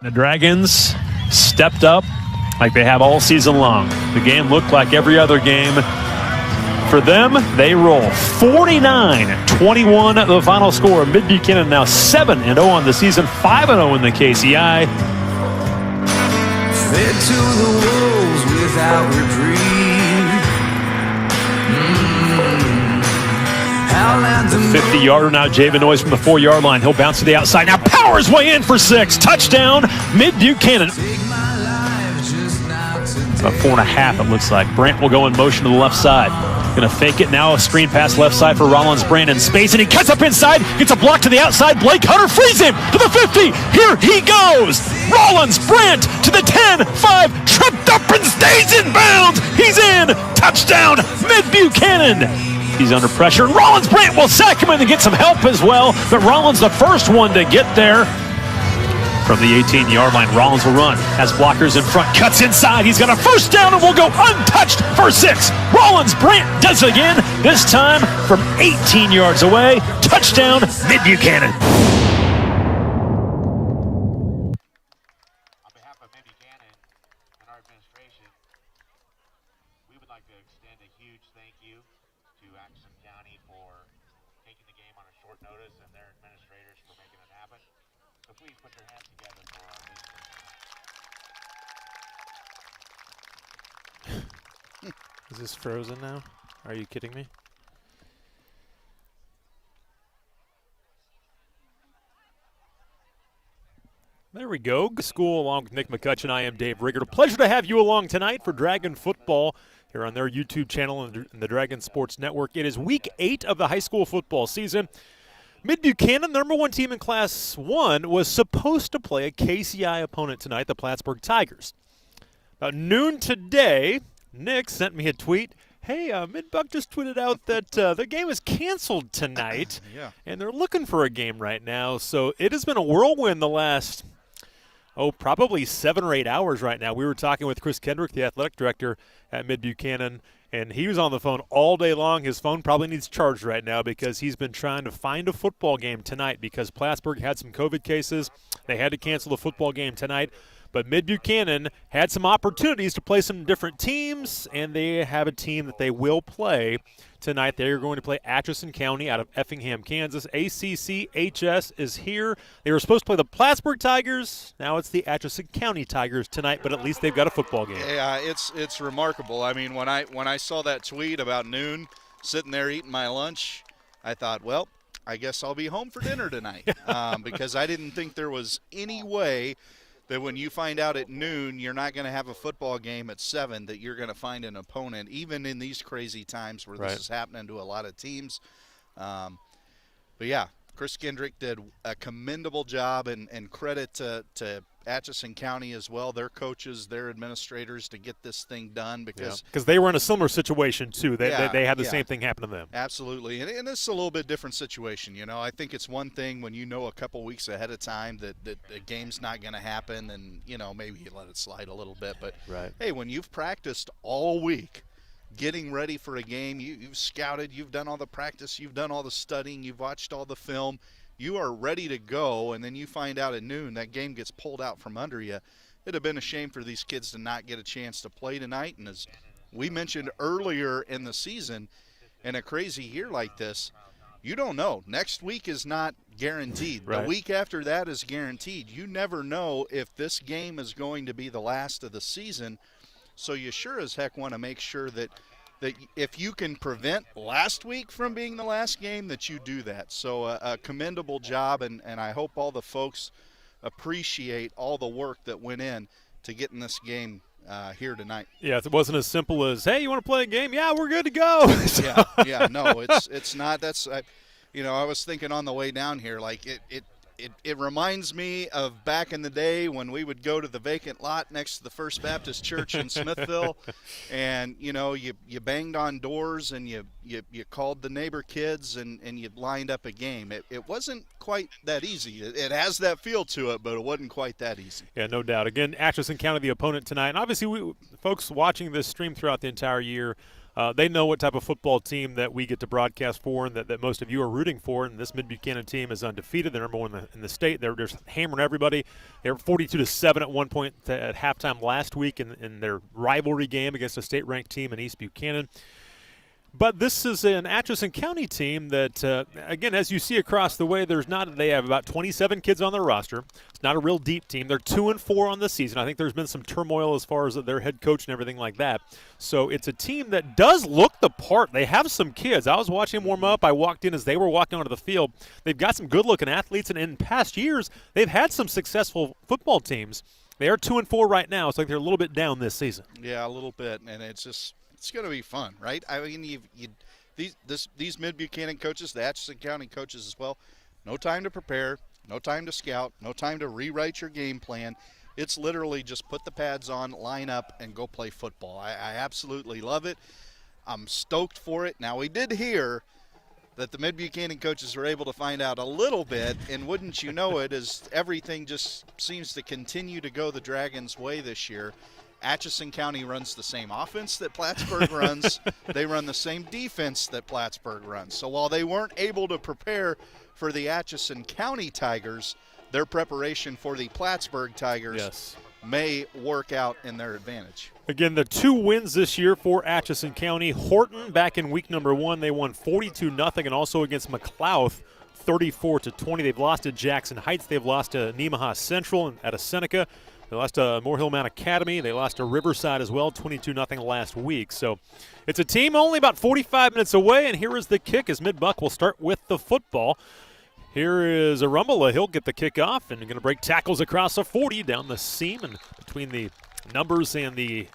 The Dragons stepped up like they have all season long. The game looked like every other game. For them, they roll 49-21, the final score. Mid-Buchanan now 7-0 on the season, 5-0 in the KCI. Fed to the wolves without reprieve. The 50-yarder now, Jay Benoist from the 4-yard line. He'll bounce to the outside. Now powers way in for 6. Touchdown, Mid-Buchanan. About 4.5, it looks like. Brant will go in motion to the left side. Going to fake it now. A screen pass left side for Rollins. Brant in space, and he cuts up inside. Gets a block to the outside. Blake Hunter frees him to the 50. Here he goes. Rollins, Brant to the 10. 5, tripped up and stays in bounds. He's in. Touchdown, Mid-Buchanan. He's under pressure. Rollins, Brant will sack him and get some help as well. But Rollins the first one to get there. From the 18-yard line, Rollins will run. Has blockers in front, cuts inside. He's got a first down and will go untouched for 6. Rollins, Brant does it again, this time from 18 yards away. Touchdown, Mid-Buchanan. On behalf of Mid-Buchanan and our administration, we would like to extend a huge thank you to Atchison County for taking the game on a short notice and their administrators for making it happen. So please put your hands together for our visitors. Is this frozen now? Are you kidding me? There we go. School along with Nick McCutcheon. I am Dave Riggert. A pleasure to have you along tonight for Dragon Football here on their YouTube channel and the Dragon Sports Network. It is week 8 of the high school football season. Mid-Buchanan, the number 1 team in Class 1, was supposed to play a KCI opponent tonight, the Plattsburgh Tigers. About noon today, Nick sent me a tweet. Hey, Mid-Buck just tweeted out that the game is canceled tonight, and they're looking for a game right now. So it has been a whirlwind the last, probably 7 or 8 hours right now. We were talking with Chris Kendrick, the athletic director at Mid-Buchanan, and he was on the phone all day long. His phone probably needs charged right now because he's been trying to find a football game tonight because Plattsburgh had some COVID cases. They had to cancel the football game tonight. But Mid-Buchanan had some opportunities to play some different teams, and they have a team that they will play tonight. They are going to play Atchison County out of Effingham, Kansas. ACCHS is here. They were supposed to play the Plattsburgh Tigers. Now it's the Atchison County Tigers tonight, but at least they've got a football game. Yeah, it's remarkable. I mean, when I saw that tweet about noon, sitting there eating my lunch, I thought, well, I guess I'll be home for dinner tonight because I didn't think there was any way that when you find out at noon you're not going to have a football game at 7, that you're going to find an opponent, even in these crazy times where this is happening to a lot of teams. But, yeah, Chris Kendrick did a commendable job, and credit to Atchison County as well, their coaches, their administrators, to get this thing done because they were in a similar situation too. They had the same thing happen to them. Absolutely, and it's a little bit different situation. You know, I think it's one thing when you know a couple weeks ahead of time that the game's not going to happen, and maybe you let it slide a little bit. But hey, when you've practiced all week, getting ready for a game, you've scouted, you've done all the practice, you've done all the studying, you've watched all the film. You are ready to go, and then you find out at noon that game gets pulled out from under you. It'd have been a shame for these kids to not get a chance to play tonight. And as we mentioned earlier in the season, in a crazy year like this, you don't know. Next week is not guaranteed. The week after that is guaranteed. You never know if this game is going to be the last of the season. So you sure as heck want to make sure that if you can prevent last week from being the last game, that you do that. So a commendable job, and I hope all the folks appreciate all the work that went in to getting this game here tonight. Yeah, it wasn't as simple as, hey, you want to play a game? Yeah, we're good to go. No, it's not. That's I was thinking on the way down here, like it reminds me of back in the day when we would go to the vacant lot next to the First Baptist Church in Smithville, and you banged on doors and you called the neighbor kids and you lined up a game. It wasn't quite that easy. It has that feel to it, but it wasn't quite that easy. Yeah, no doubt. Again, Atchison County, the opponent tonight. And obviously, folks watching this stream throughout the entire year They know what type of football team that we get to broadcast for and that most of you are rooting for. And this Mid-Buchanan team is undefeated. They're number one in the state. They're just hammering everybody. They were 42-7 at one point at halftime last week in their rivalry game against a state-ranked team in East Buchanan. But this is an Atchison County team that, again, as you see across the way, they have about 27 kids on their roster. It's not a real deep team. They're 2-4 on the season. I think there's been some turmoil as far as their head coach and everything like that. So it's a team that does look the part. They have some kids. I was watching them warm up. I walked in as they were walking onto the field. They've got some good-looking athletes, and in past years, they've had some successful football teams. They are 2-4 right now. It's like they're a little bit down this season. Yeah, a little bit, and it's just – it's going to be fun, right? I mean, these Mid-Buchanan coaches, the Atchison County coaches as well, no time to prepare, no time to scout, no time to rewrite your game plan. It's literally just put the pads on, line up, and go play football. I absolutely love it. I'm stoked for it. Now, we did hear that the Mid-Buchanan coaches were able to find out a little bit, and wouldn't you know it, as everything just seems to continue to go the Dragons' way this year. Atchison County runs the same offense that Plattsburgh runs. They run the same defense that Plattsburgh runs. So while they weren't able to prepare for the Atchison County Tigers, their preparation for the Plattsburgh Tigers may work out in their advantage. Again, the 2 wins this year for Atchison County. Horton back in week number 1, they won 42-0, and also against McLouth 34-20. They've lost to Jackson Heights. They've lost to Nemaha Central and at Seneca. They lost to Morehill Mount Academy. They lost to Riverside as well, 22-0 last week. So it's a team only about 45 minutes away, and here is the kick as Mid-Buck will start with the football. Here is Arumbola. He'll get the kickoff and going to break tackles across the 40 down the seam and between the numbers and the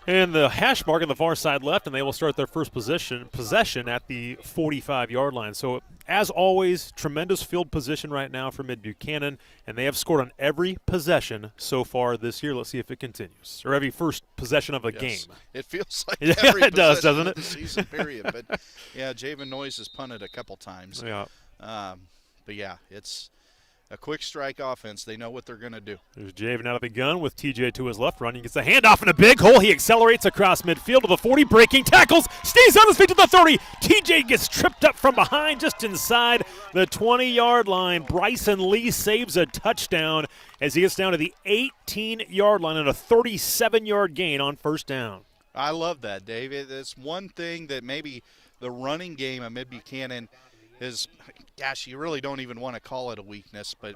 hash mark on the far side left, and they will start their first possession at the 45-yard line. So, as always, tremendous field position right now for Mid-Buchanan, and they have scored on every possession so far this year. Let's see if it continues, or every first possession of a game. It feels like yeah, every it does, doesn't of it? the season period. But, yeah, Javen Noyes has punted a couple times. Yeah. But, yeah, it's a quick strike offense. They know what they're going to do. There's Javen out of the gun with TJ to his left, running. Gets the handoff in a big hole. He accelerates across midfield to the 40, breaking tackles, stays on his feet to the 30. TJ gets tripped up from behind just inside the 20-yard line. Bryson Lee saves a touchdown as he gets down to the 18-yard line and a 37-yard gain on first down. I love that, Dave. It's one thing that maybe the running game of Mid-Buchanan is, gosh, you really don't even want to call it a weakness, but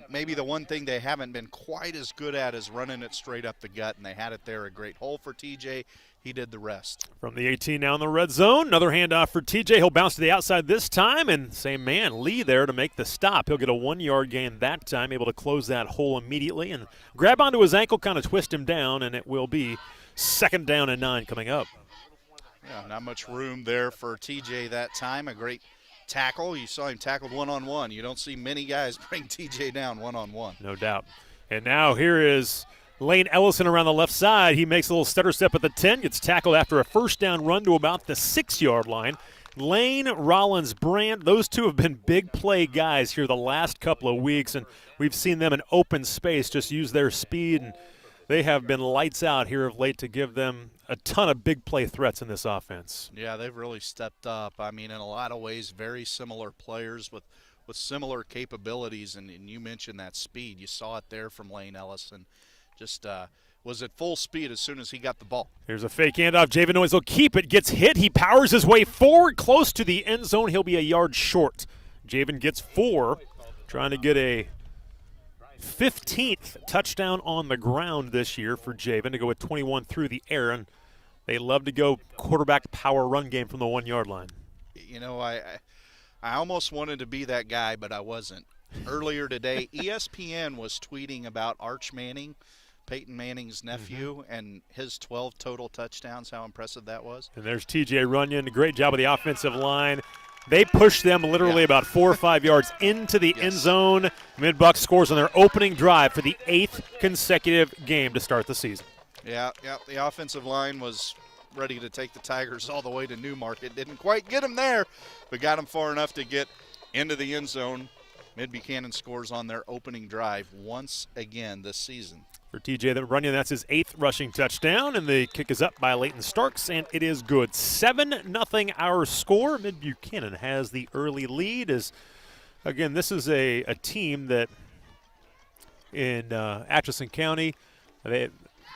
maybe the one thing they haven't been quite as good at is running it straight up the gut, and they had it there. A great hole for TJ. He did the rest. From the 18 now in the red zone, another handoff for TJ. He'll bounce to the outside this time, and same man, Lee there to make the stop. He'll get a 1-yard gain that time, able to close that hole immediately and grab onto his ankle, kind of twist him down, and it will be 2nd down and 9 coming up. Yeah, not much room there for TJ that time. A great tackle. You saw him tackled one-on-one. You don't see many guys bring TJ down one-on-one. No doubt. And now here is Lane Ellison around the left side. He makes a little stutter step at the 10, gets tackled after a first down run to about the 6-yard line. Lane, Rollins, Brandt, those two have been big play guys here the last couple of weeks, and we've seen them in open space just use their speed, and they have been lights out here of late to give them a ton of big play threats in this offense. Yeah, they've really stepped up. I mean, in a lot of ways, very similar players with similar capabilities, and you mentioned that speed. You saw it there from Lane Ellison. Just was at full speed as soon as he got the ball. Here's a fake handoff. Javen Noyes will keep it, gets hit. He powers his way forward, close to the end zone. He'll be a yard short. Javen gets 4, trying to get a 15th touchdown on the ground this year for Javen to go with 21 through the air, and they love to go quarterback power run game from the 1-yard line. You know, I almost wanted to be that guy, but I wasn't. Earlier today, ESPN was tweeting about Arch Manning, Peyton Manning's nephew, and his 12 total touchdowns, how impressive that was. And there's TJ Runyon. Great job of the offensive line. They pushed them literally about 4 or 5 yards into the end zone. Mid-Buck scores on their opening drive for the 8th consecutive game to start the season. Yeah, the offensive line was ready to take the Tigers all the way to Newmarket. Didn't quite get them there, but got them far enough to get into the end zone. Mid-Buchanan scores on their opening drive once again this season. For TJ Runyon, that's his 8th rushing touchdown, and the kick is up by Leighton Starks, and it is good. 7-0 our score. Mid-Buchanan has the early lead. Again, this is a team that in Atchison County,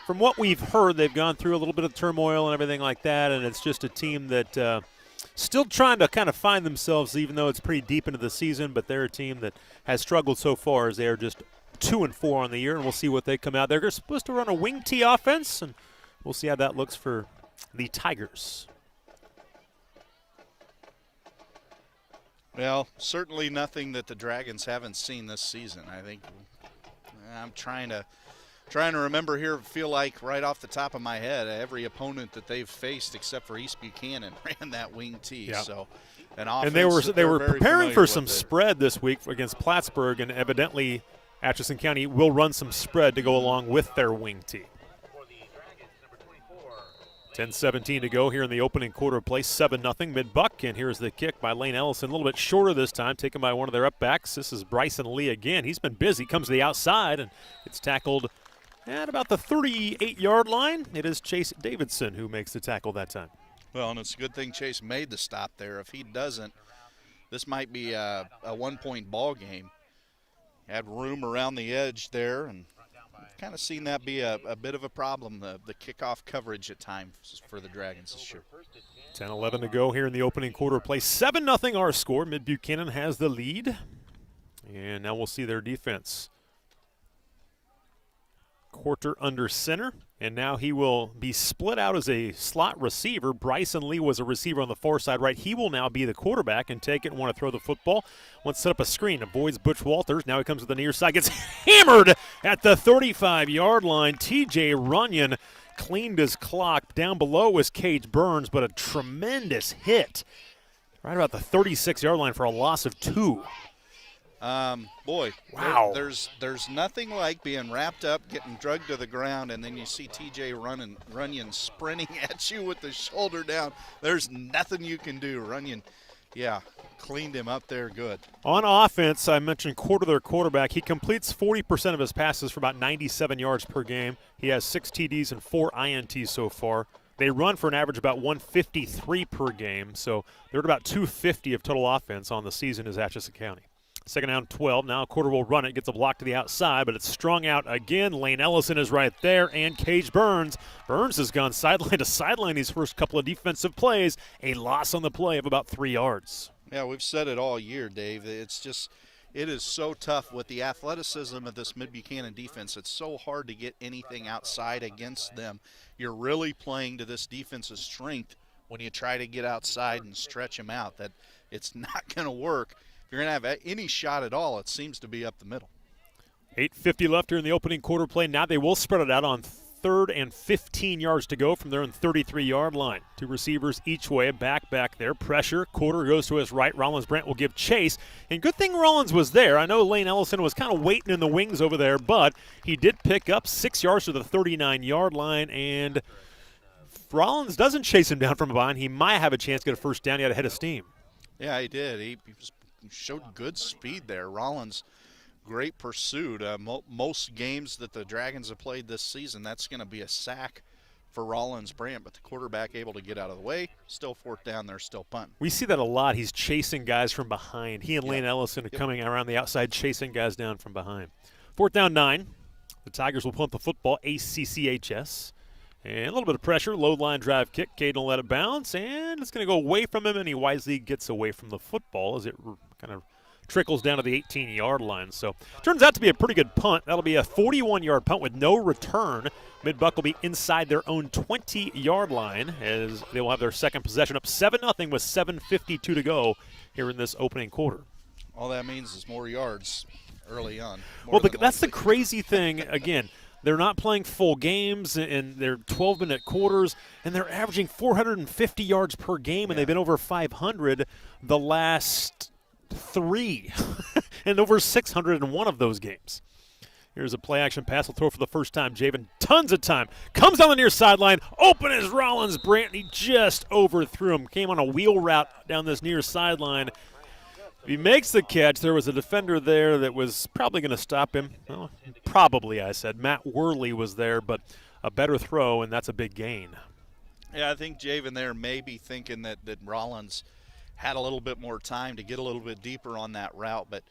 from what we've heard, they've gone through a little bit of turmoil and everything like that, and it's just a team that still trying to kind of find themselves, even though it's pretty deep into the season, but they're a team that has struggled so far as they are just 2-4 on the year, and we'll see what they come out. They're supposed to run a wing tee offense, and we'll see how that looks for the Tigers. Well, certainly nothing that the Dragons haven't seen this season. I think I'm trying to remember here, feel like right off the top of my head, every opponent that they've faced except for East Buchanan ran that wing tee. Yep. So an and offense they were very preparing familiar for with some it. spread this week against Plattsburgh, and evidently Atchison County will run some spread to go along with their wing tee. 10:17 to go here in the opening quarter of play, 7-0 Mid-Buck, and here's the kick by Lane Ellison, a little bit shorter this time, taken by one of their up-backs. This is Bryson Lee again. He's been busy, comes to the outside, and it's tackled at about the 38-yard line. It is Chase Davidson who makes the tackle that time. Well, and it's a good thing Chase made the stop there. If he doesn't, this might be a one-point ball game. Had room around the edge there, and kind of seen that be a bit of a problem, the kickoff coverage at times for the Dragons this year. 10-11 to go here in the opening quarter of play. 7-0 our score. Mid-Buchanan has the lead. And now we'll see their defense. Quarter under center, and now he will be split out as a slot receiver. Bryson Lee was a receiver on the far side right. He will now be the quarterback and take it and want to throw the football. Wants to set up a screen, avoids Butch Walters. Now he comes to the near side, gets hammered at the 35-yard line. TJ Runyon cleaned his clock. Down below was Cage Burns, but a tremendous hit right about the 36-yard line for a loss of 2. Boy, wow. There's nothing like being wrapped up, getting drugged to the ground, and then you see TJ Runyon sprinting at you with the shoulder down. There's nothing you can do. Runyon, yeah, cleaned him up there good. On offense, I mentioned their quarterback. He completes 40% of his passes for about 97 yards per game. He has 6 TDs and 4 INTs so far. They run for an average about 153 per game, so they're at about 250 of total offense on the season as Atchison County. Second down 12. Now Quarter will run it. Gets a block to the outside, but it's strung out again. Lane Ellison is right there, and Cage Burns. Burns has gone sideline to sideline these first couple of defensive plays. A loss on the play of about 3 yards. Yeah, we've said it all year, Dave. It is so tough with the athleticism of this Mid-Buchanan defense. It's so hard to get anything outside against them. You're really playing to this defense's strength when you try to get outside and stretch them out. That it's not going to work. If you're going to have any shot at all, it seems to be up the middle. 8:50 left here in the opening quarter play. Now they will spread it out on 3rd and 15 yards to go from their own 33-yard line. 2 receivers each way, back there. Pressure. Quarter goes to his right. Rollins Brant will give chase. And good thing Rollins was there. I know Lane Ellison was kind of waiting in the wings over there, but he did pick up 6 yards to the 39-yard line. And if Rollins doesn't chase him down from behind, he might have a chance to get a first down. He had a head of steam. Yeah, he did. He showed good speed there. Rollins, great pursuit. Most games that the Dragons have played this season, that's going to be a sack for Rollins Brant, but the quarterback able to get out of the way. Still 4th down there, still punting. We see that a lot. He's chasing guys from behind. He and Lane Ellison are coming around the outside, chasing guys down from behind. 4th down 9. The Tigers will punt the football, ACCHS. And a little bit of pressure, low line drive kick. Caden will let it bounce, and it's going to go away from him, and he wisely gets away from the football as it kind of trickles down to the 18-yard line. So turns out to be a pretty good punt. That'll be a 41-yard punt with no return. Mid-Buck will be inside their own 20-yard line as they will have their second possession up 7-0 with 7:52 to go here in this opening quarter. All that means is more yards early on. Well, that's the crazy thing, again. They're not playing full games, and they're 12-minute quarters, and they're averaging 450 yards per game, and they've been over 500 the last 3, and over 600 in one of those games. Here's a play-action pass. Will throw for the first time. Javen, tons of time. Comes down the near sideline. Open is Rollins Brant. He just overthrew him. Came on a wheel route down this near sideline. If he makes the catch, there was a defender there that was probably going to stop him. Well, probably, I said. Matt Worley was there, but a better throw, and that's a big gain. Yeah, I think Javen there may be thinking that Rollins had a little bit more time to get a little bit deeper on that route, but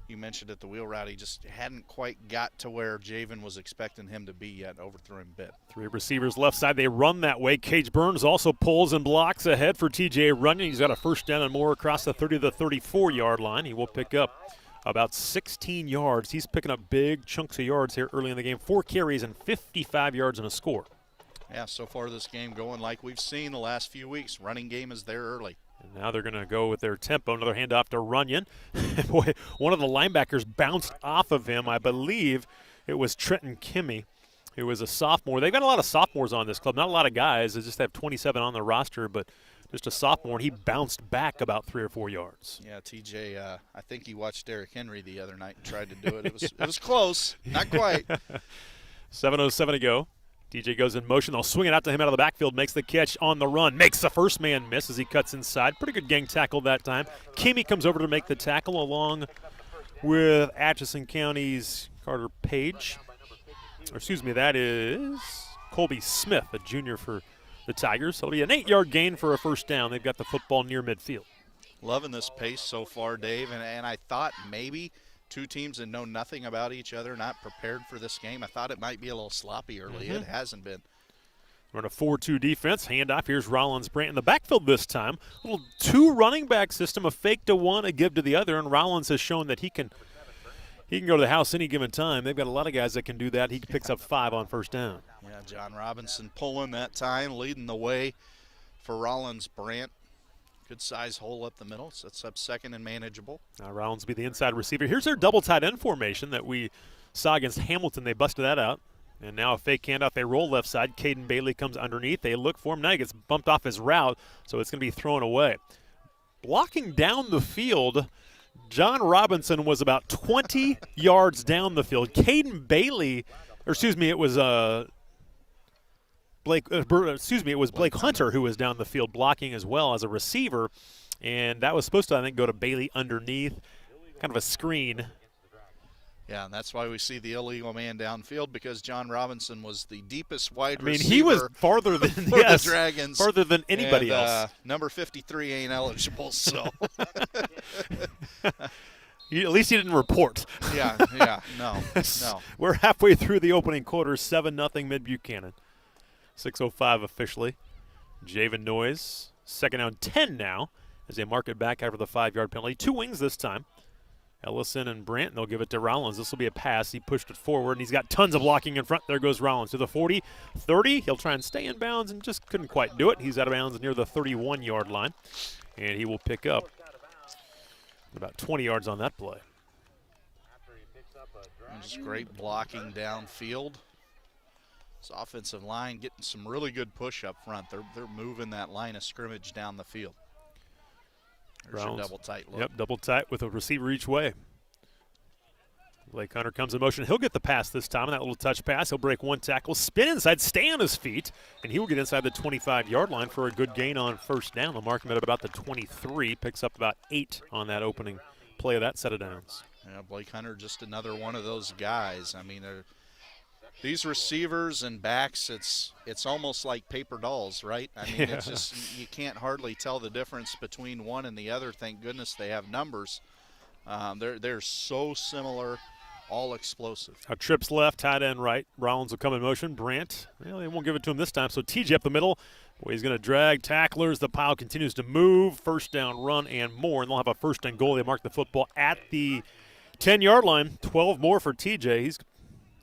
you mentioned at the wheel route, he just hadn't quite got to where Javen was expecting him to be yet, overthrew him a bit. 3 receivers left side, they run that way. Cage Burns also pulls and blocks ahead for TJ Runyon. He's got a first down and more across the 30 to the 34-yard line. He will pick up about 16 yards. He's picking up big chunks of yards here early in the game. 4 carries and 55 yards and a score. Yeah, so far this game going like we've seen the last few weeks. Running game is there early. And now they're going to go with their tempo. Another handoff to Runyon. Boy, one of the linebackers bounced off of him. I believe it was Trenton Kimmy, who was a sophomore. They've got a lot of sophomores on this club. Not a lot of guys. They just have 27 on the roster, but just a sophomore. And he bounced back about 3 or 4 yards. Yeah, TJ, I think he watched Derrick Henry the other night and tried to do it. It was close. Not quite. 7:07 to go. DJ goes in motion. They'll swing it out to him out of the backfield. Makes the catch on the run. Makes the first man miss as he cuts inside. Pretty good gang tackle that time. Kimmy comes over to make the tackle along with Atchison County's Carter Page. Or excuse me, that is Colby Smith, a junior for the Tigers. So it'll be an 8-yard gain for a first down. They've got the football near midfield. Loving this pace so far, Dave. And I thought maybe – 2 teams that know nothing about each other, not prepared for this game. I thought it might be a little sloppy early. It hasn't been. We're in a 4-2 defense. Handoff. Here's Rollins Brant in the backfield this time. A little 2 running back system, a fake to one, a give to the other, and Rollins has shown that he can go to the house any given time. They've got a lot of guys that can do that. He picks up 5 on first down. Yeah, John Robinson pulling that time, leading the way for Rollins Brant. Good size hole up the middle, sets up second and manageable. Now Rollins will be the inside receiver. Here's their double tight end formation that we saw against Hamilton. They busted that out. And now a fake handoff. They roll left side. Caden Bailey comes underneath. They look for him. Now he gets bumped off his route, so it's going to be thrown away. Blocking down the field, John Robinson was about 20 yards down the field. Caden Bailey, or excuse me, it was Blake Hunter who was down the field blocking as well as a receiver, and that was supposed to, I think, go to Bailey underneath, kind of a screen. Yeah, and that's why we see the illegal man downfield, because John Robinson was the deepest wide receiver. He was farther than the Dragons, farther than anybody else. Number 53 ain't eligible, so. At least he didn't report. No. We're halfway through the opening quarter, 7-0 Mid-Buchanan. 6:05 officially. Javen Noyes, second down 10 now as they mark it back after the 5-yard penalty. 2 wings this time. Ellison and Brandt, they'll give it to Rollins. This will be a pass. He pushed it forward, and he's got tons of blocking in front. There goes Rollins to the 40, 30. He'll try and stay in bounds and just couldn't quite do it. He's out of bounds near the 31-yard line, and he will pick up about 20 yards on that play. Just great blocking downfield. This offensive line getting some really good push up front. They're moving that line of scrimmage down the field. There's your double tight look. Yep, double tight with a receiver each way. Blake Hunter comes in motion. He'll get the pass this time, and that little touch pass. He'll break 1 tackle, spin inside, stay on his feet, and he will get inside the 25-yard line for a good gain on first down. They'll mark him at about the 23. Picks up about 8 on that opening play of that set of downs. Yeah, Blake Hunter, just another one of those guys. I mean, these receivers and backs, it's almost like paper dolls, right? I mean, It's just, you can't hardly tell the difference between one and the other. Thank goodness they have numbers. They're so similar, all explosive. Trips left, tight end right. Rollins will come in motion. Brandt, well, they won't give it to him this time, so TJ up the middle. Boy, he's going to drag tacklers. The pile continues to move. First down run and more, and they'll have a first and goal. They mark the football at the 10-yard line. 12 more for TJ. He's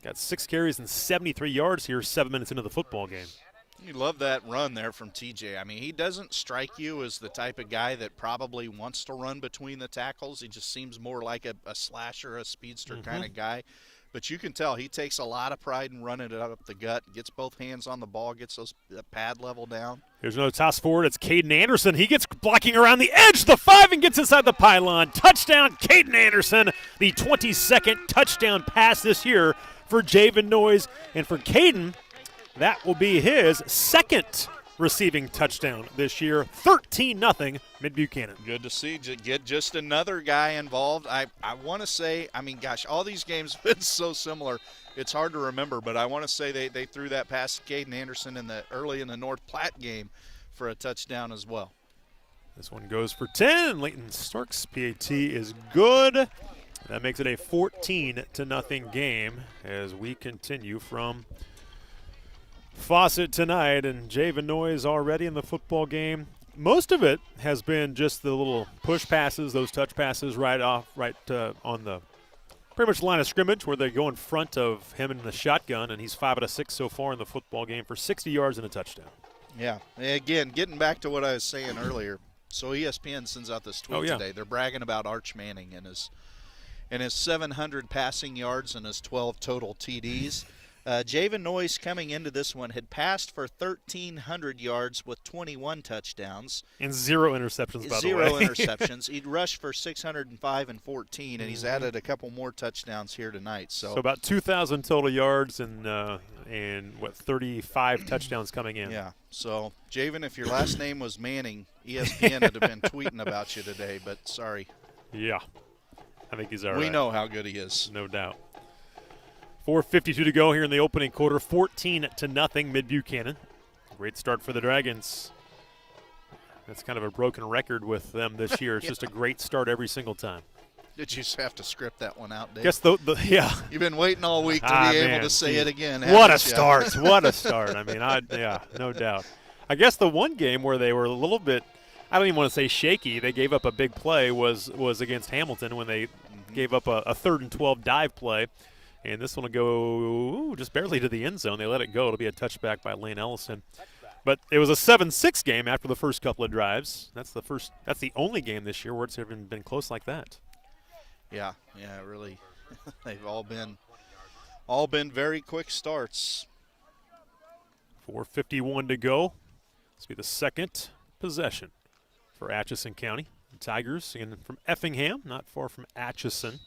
got 6 carries and 73 yards here 7 minutes into the football game. You love that run there from TJ. I mean, he doesn't strike you as the type of guy that probably wants to run between the tackles. He just seems more like a slasher, a speedster kind of guy. But you can tell he takes a lot of pride in running it up the gut, gets both hands on the ball, gets those pad level down. Here's another toss forward. It's Caden Anderson. He gets blocking around the edge, the 5, and gets inside the pylon. Touchdown, Caden Anderson. The 22nd touchdown pass this year for Javen Noyes. And for Caden, that will be his second receiving touchdown this year. 13-0 Mid-Buchanan. Good to see. Get just another guy involved. I want to say, I mean, gosh, all these games have been so similar. It's hard to remember, but I want to say they threw that pass to Caden Anderson early in the North Platte game for a touchdown as well. This one goes for 10. Leighton Stark's PAT is good. That makes it a 14-0 game as we continue from Fawcett tonight. And Jay Vanoy's already in the football game. Most of it has been just the little push passes, those touch passes right on the pretty much line of scrimmage where they go in front of him in the shotgun, and he's 5 out of 6 so far in the football game for 60 yards and a touchdown. Yeah. Again, getting back to what I was saying earlier. So ESPN sends out this tweet today. They're bragging about Arch Manning and his 700 passing yards and his 12 total TDs. Javen Noyes coming into this one had passed for 1,300 yards with 21 touchdowns. And 0 interceptions, by the way. 0 interceptions. He'd rushed for 605 and 14, and he's added a couple more touchdowns here tonight. So about 2,000 total yards and 35 touchdowns coming in. Yeah. So, Javen, if your last name was Manning, ESPN would have been tweeting about you today, but sorry. Yeah. I think he's all right. We know how good he is. No doubt. 4:52 to go here in the opening quarter. 14-0 Mid-Buchanan. Great start for the Dragons. That's kind of a broken record with them this year. It's just a great start every single time. Did you just have to script that one out, Dave? Guess yeah. You've been waiting all week to be able to say it again. What a start. What a start. I mean, no doubt. I guess the one game where they were a little bit, I don't even want to say shaky, they gave up a big play was against Hamilton when they gave up a 3rd and 12 dive play. And this one will go just barely to the end zone. They let it go. It'll be a touchback by Lane Ellison. But it was a 7-6 game after the first couple of drives. That's the only game this year where it's ever been close like that. Yeah, really. They've all been very quick starts. 4:51 to go. This will be the second possession for Atchison County. The Tigers, again, from Effingham, not far from Atchison.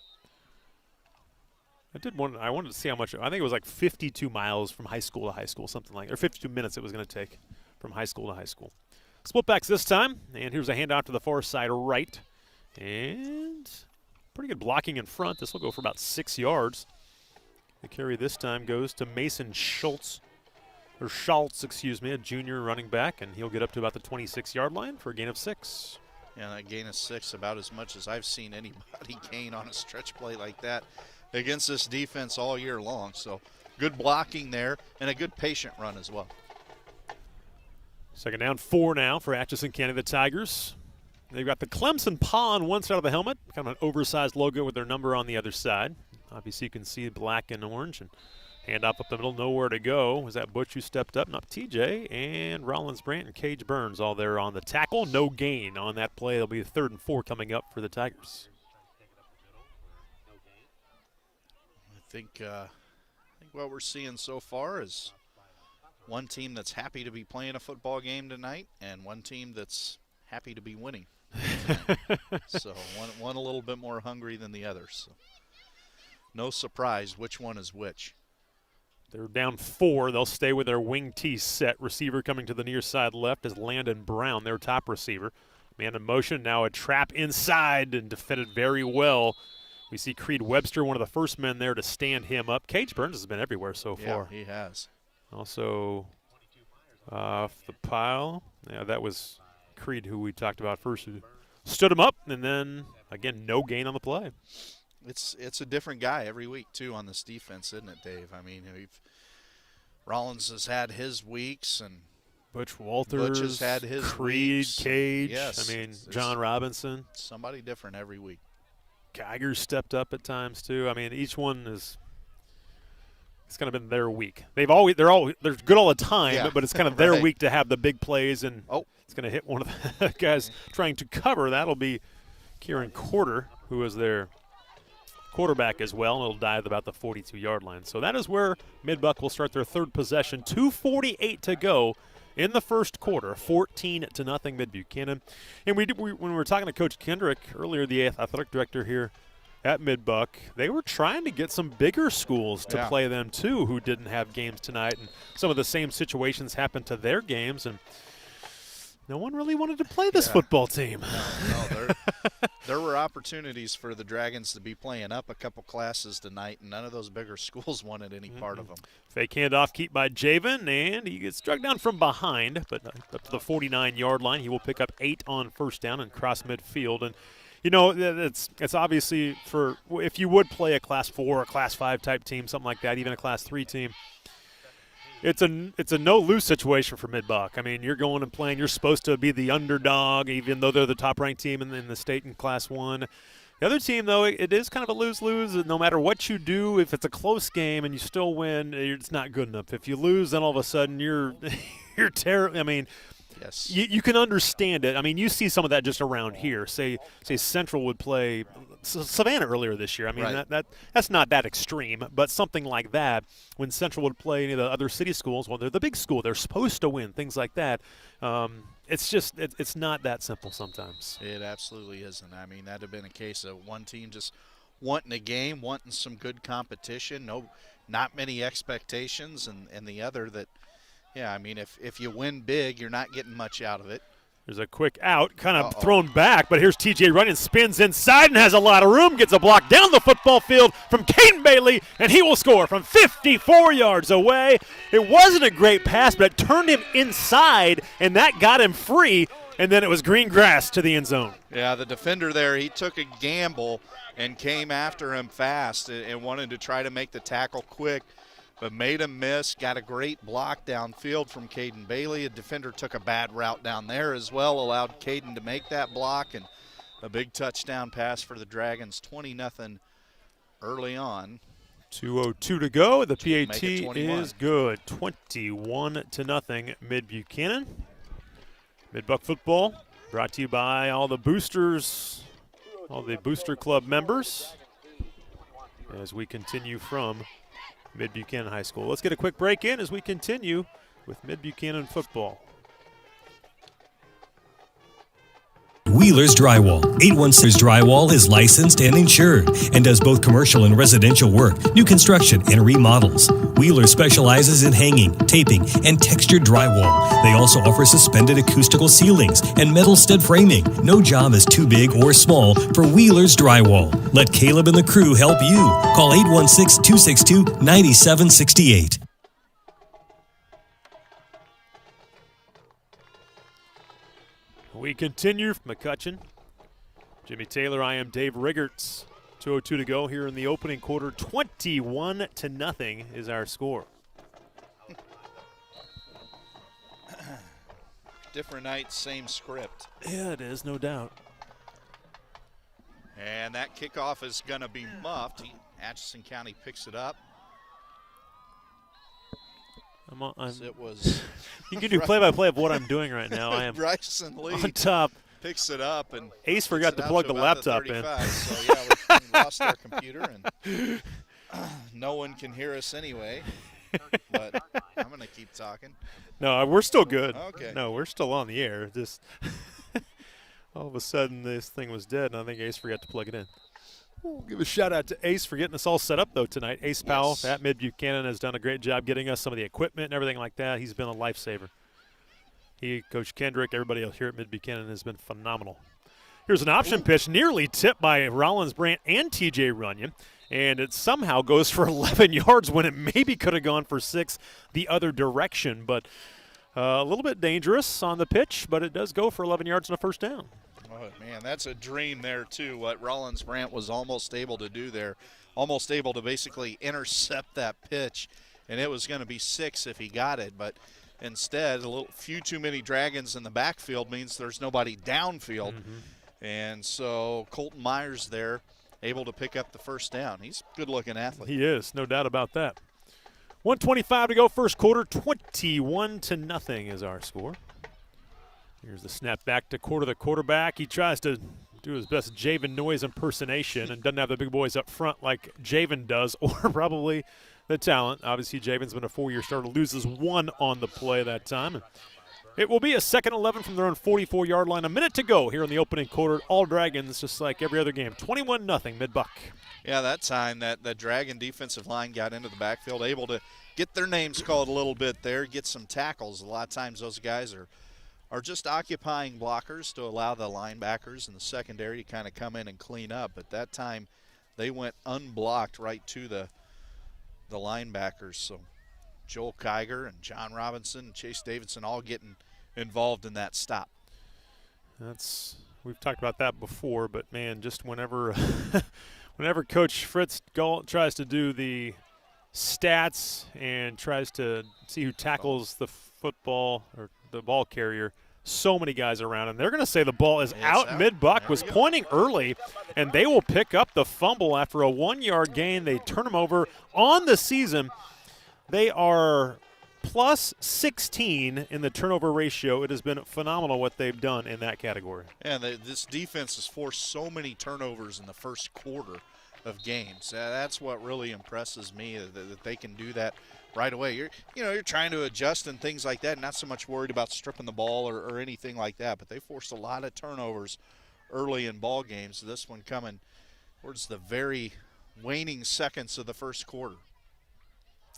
I wanted to see how much. I think it was like 52 miles from high school to high school, something like that, or 52 minutes it was going to take from high school to high school. Split backs this time, and here's a handoff to the far side right. And pretty good blocking in front. This will go for about 6 yards. The carry this time goes to Mason Schultz, a junior running back, and he'll get up to about the 26-yard line for a gain of 6. Yeah, that gain of 6, about as much as I've seen anybody gain on a stretch play like that against this defense all year long. So good blocking there and a good patient run as well. Second down, 4 now for Atchison County, the Tigers. They've got the Clemson paw on one side of the helmet, kind of an oversized logo with their number on the other side. Obviously you can see black and orange, and hand up the middle, nowhere to go. Was that Butch who stepped up? Not TJ, and Rollins Brandt and Cage Burns all there on the tackle. No gain on that play. It'll be 3rd and 4 coming up for the Tigers. I think what we're seeing so far is one team that's happy to be playing a football game tonight and one team that's happy to be winning. So one a little bit more hungry than the other. So no surprise which one is which. They're down 4. They'll stay with their wing T set. Receiver coming to the near side left is Landon Brown, their top receiver. Man in motion, now a trap inside and defended very well. We see Creed Webster, one of the first men there to stand him up. Cage Burns has been everywhere so far. Yeah, he has. Also off the pile. Yeah, that was Creed who we talked about first, who stood him up, and then, again, no gain on the play. It's a different guy every week, too, on this defense, isn't it, Dave? I mean, Rollins has had his weeks, and Butch Walters has had his Creed, weeks. Cage, Yes, John Robinson. Somebody different every week. Geiger's stepped up at times, too. I mean, each one is – it's kind of been their week. They're good all the time, but it's kind of their week to have the big plays, and it's going to hit one of the guys trying to cover. That'll be Kieran Corder, who is their quarterback as well, and it'll dive about the 42-yard line. So that is where Mid-Buck will start their third possession. 2:48 to go in the first quarter, 14-0 Mid-Buchanan. And when we were talking to Coach Kendrick earlier, the athletic director here at Mid-Buck, they were trying to get some bigger schools to play them too who didn't have games tonight. And some of the same situations happened to their games, and no one really wanted to play this football team. No, there were opportunities for the Dragons to be playing up a couple classes tonight, and none of those bigger schools wanted any part of them. Fake handoff keep by Javen, and he gets struck down from behind, but up to the 49-yard line. He will pick up 8 on first down and cross midfield. And, you know, it's obviously for if you would play a Class 4 or Class 5 type team, something like that, even a Class 3 team, it's a no-lose situation for Mid-Buck. I mean, you're going and playing. You're supposed to be the underdog, even though they're the top-ranked team in the state in Class 1. The other team, though, it is kind of a lose-lose. No matter what you do, if it's a close game and you still win, it's not good enough. If you lose, then all of a sudden you're terrible. I mean, yes, you can understand it. I mean, you see some of that just around here. Say Central would play Savannah earlier this year. I mean, that's not that extreme, but something like that, when Central would play any of the other city schools, well, they're the big school. They're supposed to win, things like that. It's just it's not that simple sometimes. It absolutely isn't. I mean, that would have been a case of one team just wanting a game, wanting some good competition, not many expectations, and the other that, yeah, I mean, if you win big, you're not getting much out of it. There's a quick out, kind of thrown back, but here's TJ running, spins inside and has a lot of room, gets a block down the football field from Caden Bailey, and he will score from 54 yards away. It wasn't a great pass, but it turned him inside, and that got him free, and then it was green grass to the end zone. Yeah, the defender there, he took a gamble and came after him fast and wanted to try to make the tackle quick, but made him miss. Got a great block downfield from Caden Bailey. A defender took a bad route down there as well, allowed Caden to make that block, and a big touchdown pass for the Dragons, 20-0 early on. 2:02 to go. The PAT is good. 21-0 Mid-Buchanan. Mid-Buck football brought to you by all the boosters, all the Booster Club members, as we continue from Mid-Buchanan High School. Let's get a quick break in as we continue with Mid-Buchanan football. Wheeler's Drywall. 816 Drywall is licensed and insured and does both commercial and residential work, new construction, and remodels. Wheeler specializes in hanging, taping, and textured drywall. They also offer suspended acoustical ceilings and metal stud framing. No job is too big or small for Wheeler's Drywall. Let Caleb and the crew help you. Call 816-262-9768. We continue from McCutcheon. Jimmy Taylor, I am Dave Riggerts. 2:02 to go here in the opening quarter. 21-0 is our score. Different night, same script. Yeah, it is, no doubt. And that kickoff is going to be muffed. Atchison County picks it up. It was. You can do play-by-play of what I'm doing right now. I am Bryson Lee on top. Picks it up, and Ace forgot to plug the laptop in. So yeah, we lost our computer, and no one can hear us anyway. But I'm going to keep talking. No, we're still good. Okay. No, we're still on the air. Just all of a sudden, this thing was dead, and I think Ace forgot to plug it in. We'll give a shout-out to Ace for getting us all set up, though, tonight. Ace Powell at Mid-Buchanan has done a great job getting us some of the equipment and everything like that. He's been a lifesaver. He, Coach Kendrick, everybody else here at Mid-Buchanan has been phenomenal. Here's an option pitch, nearly tipped by Rollins Brandt and TJ Runyon, and it somehow goes for 11 yards when it maybe could have gone for 6 the other direction. But a little bit dangerous on the pitch, but it does go for 11 yards and a first down. Oh, man, that's a dream there, too, what Rollins Brandt was almost able to do there, almost able to basically intercept that pitch, and it was going to be 6 if he got it, but instead a few too many Dragons in the backfield means there's nobody downfield, and so Colton Myers there able to pick up the first down. He's a good-looking athlete. He is, no doubt about that. 1:25 to go first quarter, 21-0 is our score. Here's the snap back to the quarterback. He tries to do his best Javen Noyes impersonation and doesn't have the big boys up front like Javen does, or probably the talent. Obviously, Javen's been a 4-year starter, loses 1 on the play that time. It will be a second 11 from their own 44-yard line. A minute to go here in the opening quarter. All Dragons, just like every other game. 21-0 Mid-Buck. Yeah, that time that Dragon defensive line got into the backfield, able to get their names called a little bit there, get some tackles. A lot of times those guys are just occupying blockers to allow the linebackers in the secondary to kind of come in and clean up. At that time, they went unblocked right to the linebackers. So Joel Kiger and John Robinson and Chase Davidson all getting involved in that stop. We've talked about that before, but man, just whenever whenever Coach Fritz Galt tries to do the stats and tries to see who tackles the football or the ball carrier, so many guys around, and they're going to say the ball is out. Mid-Buck was pointing early, and they will pick up the fumble after a 1-yard gain. They turn them over on the season. They are plus 16 in the turnover ratio. It has been phenomenal what they've done in that category. Yeah, this defense has forced so many turnovers in the first quarter of games. That's what really impresses me, that they can do that right away. You're trying to adjust and things like that, not so much worried about stripping the ball or anything like that, but they forced a lot of turnovers early in ball games. This one coming towards the very waning seconds of the first quarter.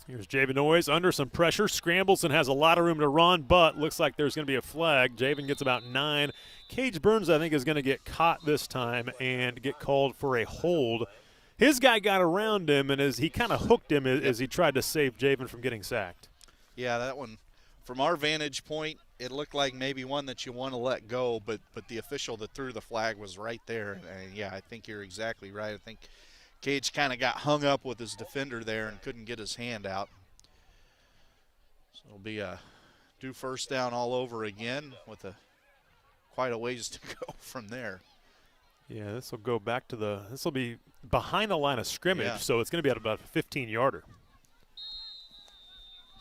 Here's Javen Noyes under some pressure, scrambles and has a lot of room to run, but looks like there's going to be a flag. Javen gets about 9. Cage Burns, I think, is going to get caught this time and get called for a hold. His guy got around him, and as he kind of hooked him as he tried to save Javen from getting sacked. Yeah, that one, from our vantage point, it looked like maybe one that you want to let go, but the official that threw the flag was right there. And yeah, I think you're exactly right. I think Cage kind of got hung up with his defender there and couldn't get his hand out. So it'll be a due first down all over again with quite a ways to go from there. Yeah, this will go back to this will be behind the line of scrimmage, so it's going to be at about a 15-yarder.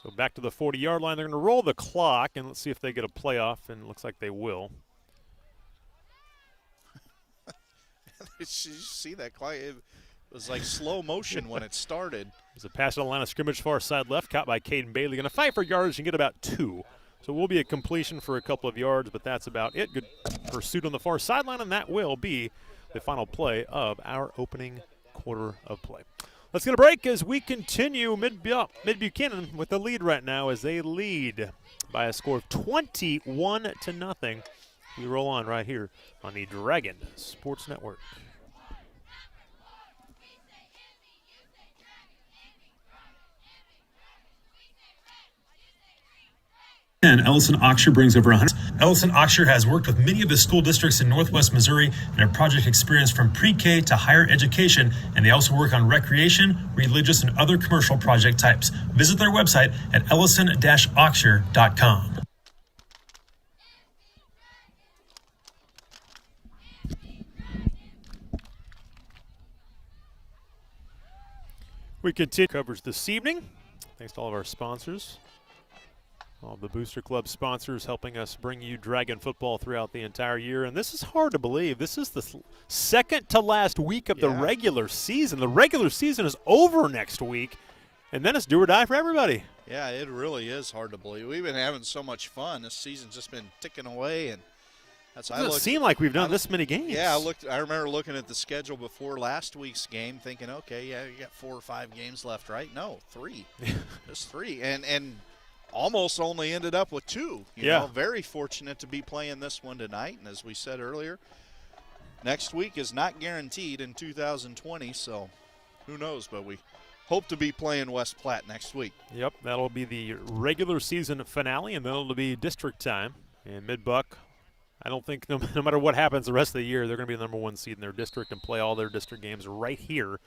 So back to the 40-yard line. They're going to roll the clock, and let's see if they get a playoff, and it looks like they will. Did you see that quiet? It was like slow motion when it started. There's a pass on the line of scrimmage, far side left, caught by Caden Bailey. Going to fight for yardage and get about 2. So it will be a completion for a couple of yards, but that's about it. Good pursuit on the far sideline, and that will be the final play of our opening quarter of play. Let's get a break as we continue. Mid-Buchanan with the lead right now as they lead by a score of 21-0. We roll on right here on the Dragon Sports Network. And Ellison Oxshire brings over 100. Ellison Oxshire has worked with many of the school districts in Northwest Missouri and have project experience from pre-K to higher education, and they also work on recreation, religious, and other commercial project types. Visit their website at ellison-oxshire.com. We continue coverage this evening. Thanks to all of our sponsors. All the Booster Club sponsors helping us bring you Dragon football throughout the entire year. And this is hard to believe. This is the second to last week of the regular season. The regular season is over next week, and then it's do or die for everybody. Yeah, it really is hard to believe. We've been having so much fun. This season's just been ticking away, and it doesn't seem like we've done this many games. Yeah, I remember looking at the schedule before last week's game thinking, okay, yeah, you got 4 or 5 games left, right? No, 3. Just 3. And almost only ended up with 2. You know, very fortunate to be playing this one tonight. And as we said earlier, next week is not guaranteed in 2020, so who knows, but we hope to be playing West Platte next week. Yep, that'll be the regular season finale, and then it'll be district time. And Mid-Buck, I don't think no matter what happens the rest of the year, they're going to be the number 1 seed in their district and play all their district games right here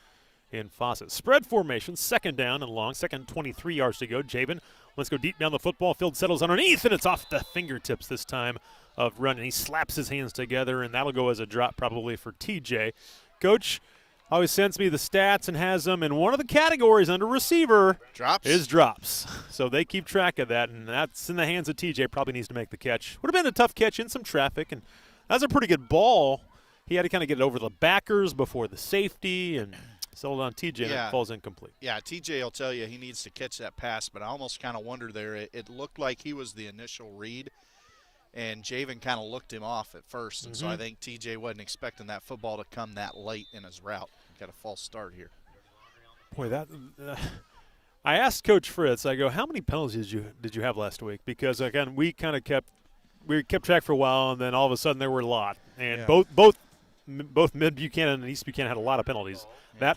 in Fawcett. Spread formation, second down and long, second 23 yards to go. Javen, let's go deep down the football field, settles underneath, and it's off the fingertips this time of running. He slaps his hands together, and that'll go as a drop probably for TJ. Coach always sends me the stats and has them in one of the categories under receiver. Drops. So they keep track of that, and that's in the hands of TJ. Probably needs to make the catch. Would have been a tough catch in some traffic, and that was a pretty good ball. He had to kind of get it over the backers before the safety and settled on TJ, and it falls incomplete. Yeah, TJ will tell you he needs to catch that pass, but I almost kind of wonder there. It looked like he was the initial read, and Javen kind of looked him off at first. And so I think TJ wasn't expecting that football to come that late in his route. Got a false start here. Boy, that I asked Coach Fritz, I go, how many penalties did you have last week? Because, again, we kept track for a while, and then all of a sudden there were a lot. And both Mid-Buchanan and East Buchanan had a lot of penalties. Yeah.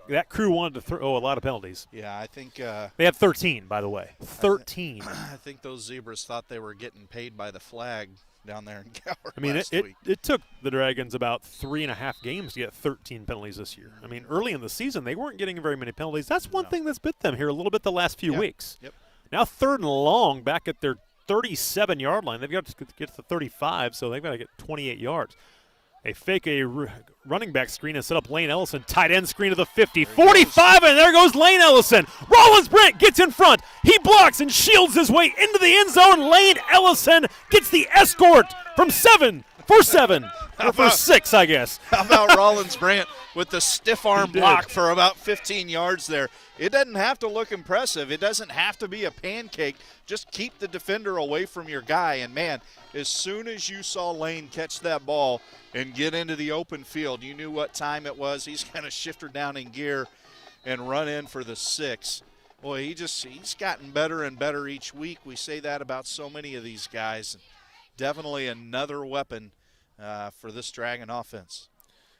That crew wanted to throw a lot of penalties. Yeah, I think they had 13, by the way. 13. I think those Zebras thought they were getting paid by the flag down there in Gower. I mean, last week. it took the Dragons about 3.5 games to get 13 penalties this year. I mean, early in the season, they weren't getting very many penalties. That's one thing that's bit them here a little bit the last few weeks. Yep. Now 3rd and long back at their 37-yard line. They've got to get to the 35, so they've got to get 28 yards. They fake a running back screen and set up Lane Ellison. Tight end screen to the 50. 45, and there goes Lane Ellison. Rollins Brent gets in front. He blocks and shields his way into the end zone. Lane Ellison gets the escort from 7 for 6, I guess. How about Rollins Brant with the stiff arm block for about 15 yards there? It doesn't have to look impressive. It doesn't have to be a pancake. Just keep the defender away from your guy. And, man, as soon as you saw Lane catch that ball and get into the open field, you knew what time it was. He's kind of shifted down in gear and run in for the 6. Boy, he's gotten better and better each week. We say that about so many of these guys. Definitely another weapon for this Dragon offense.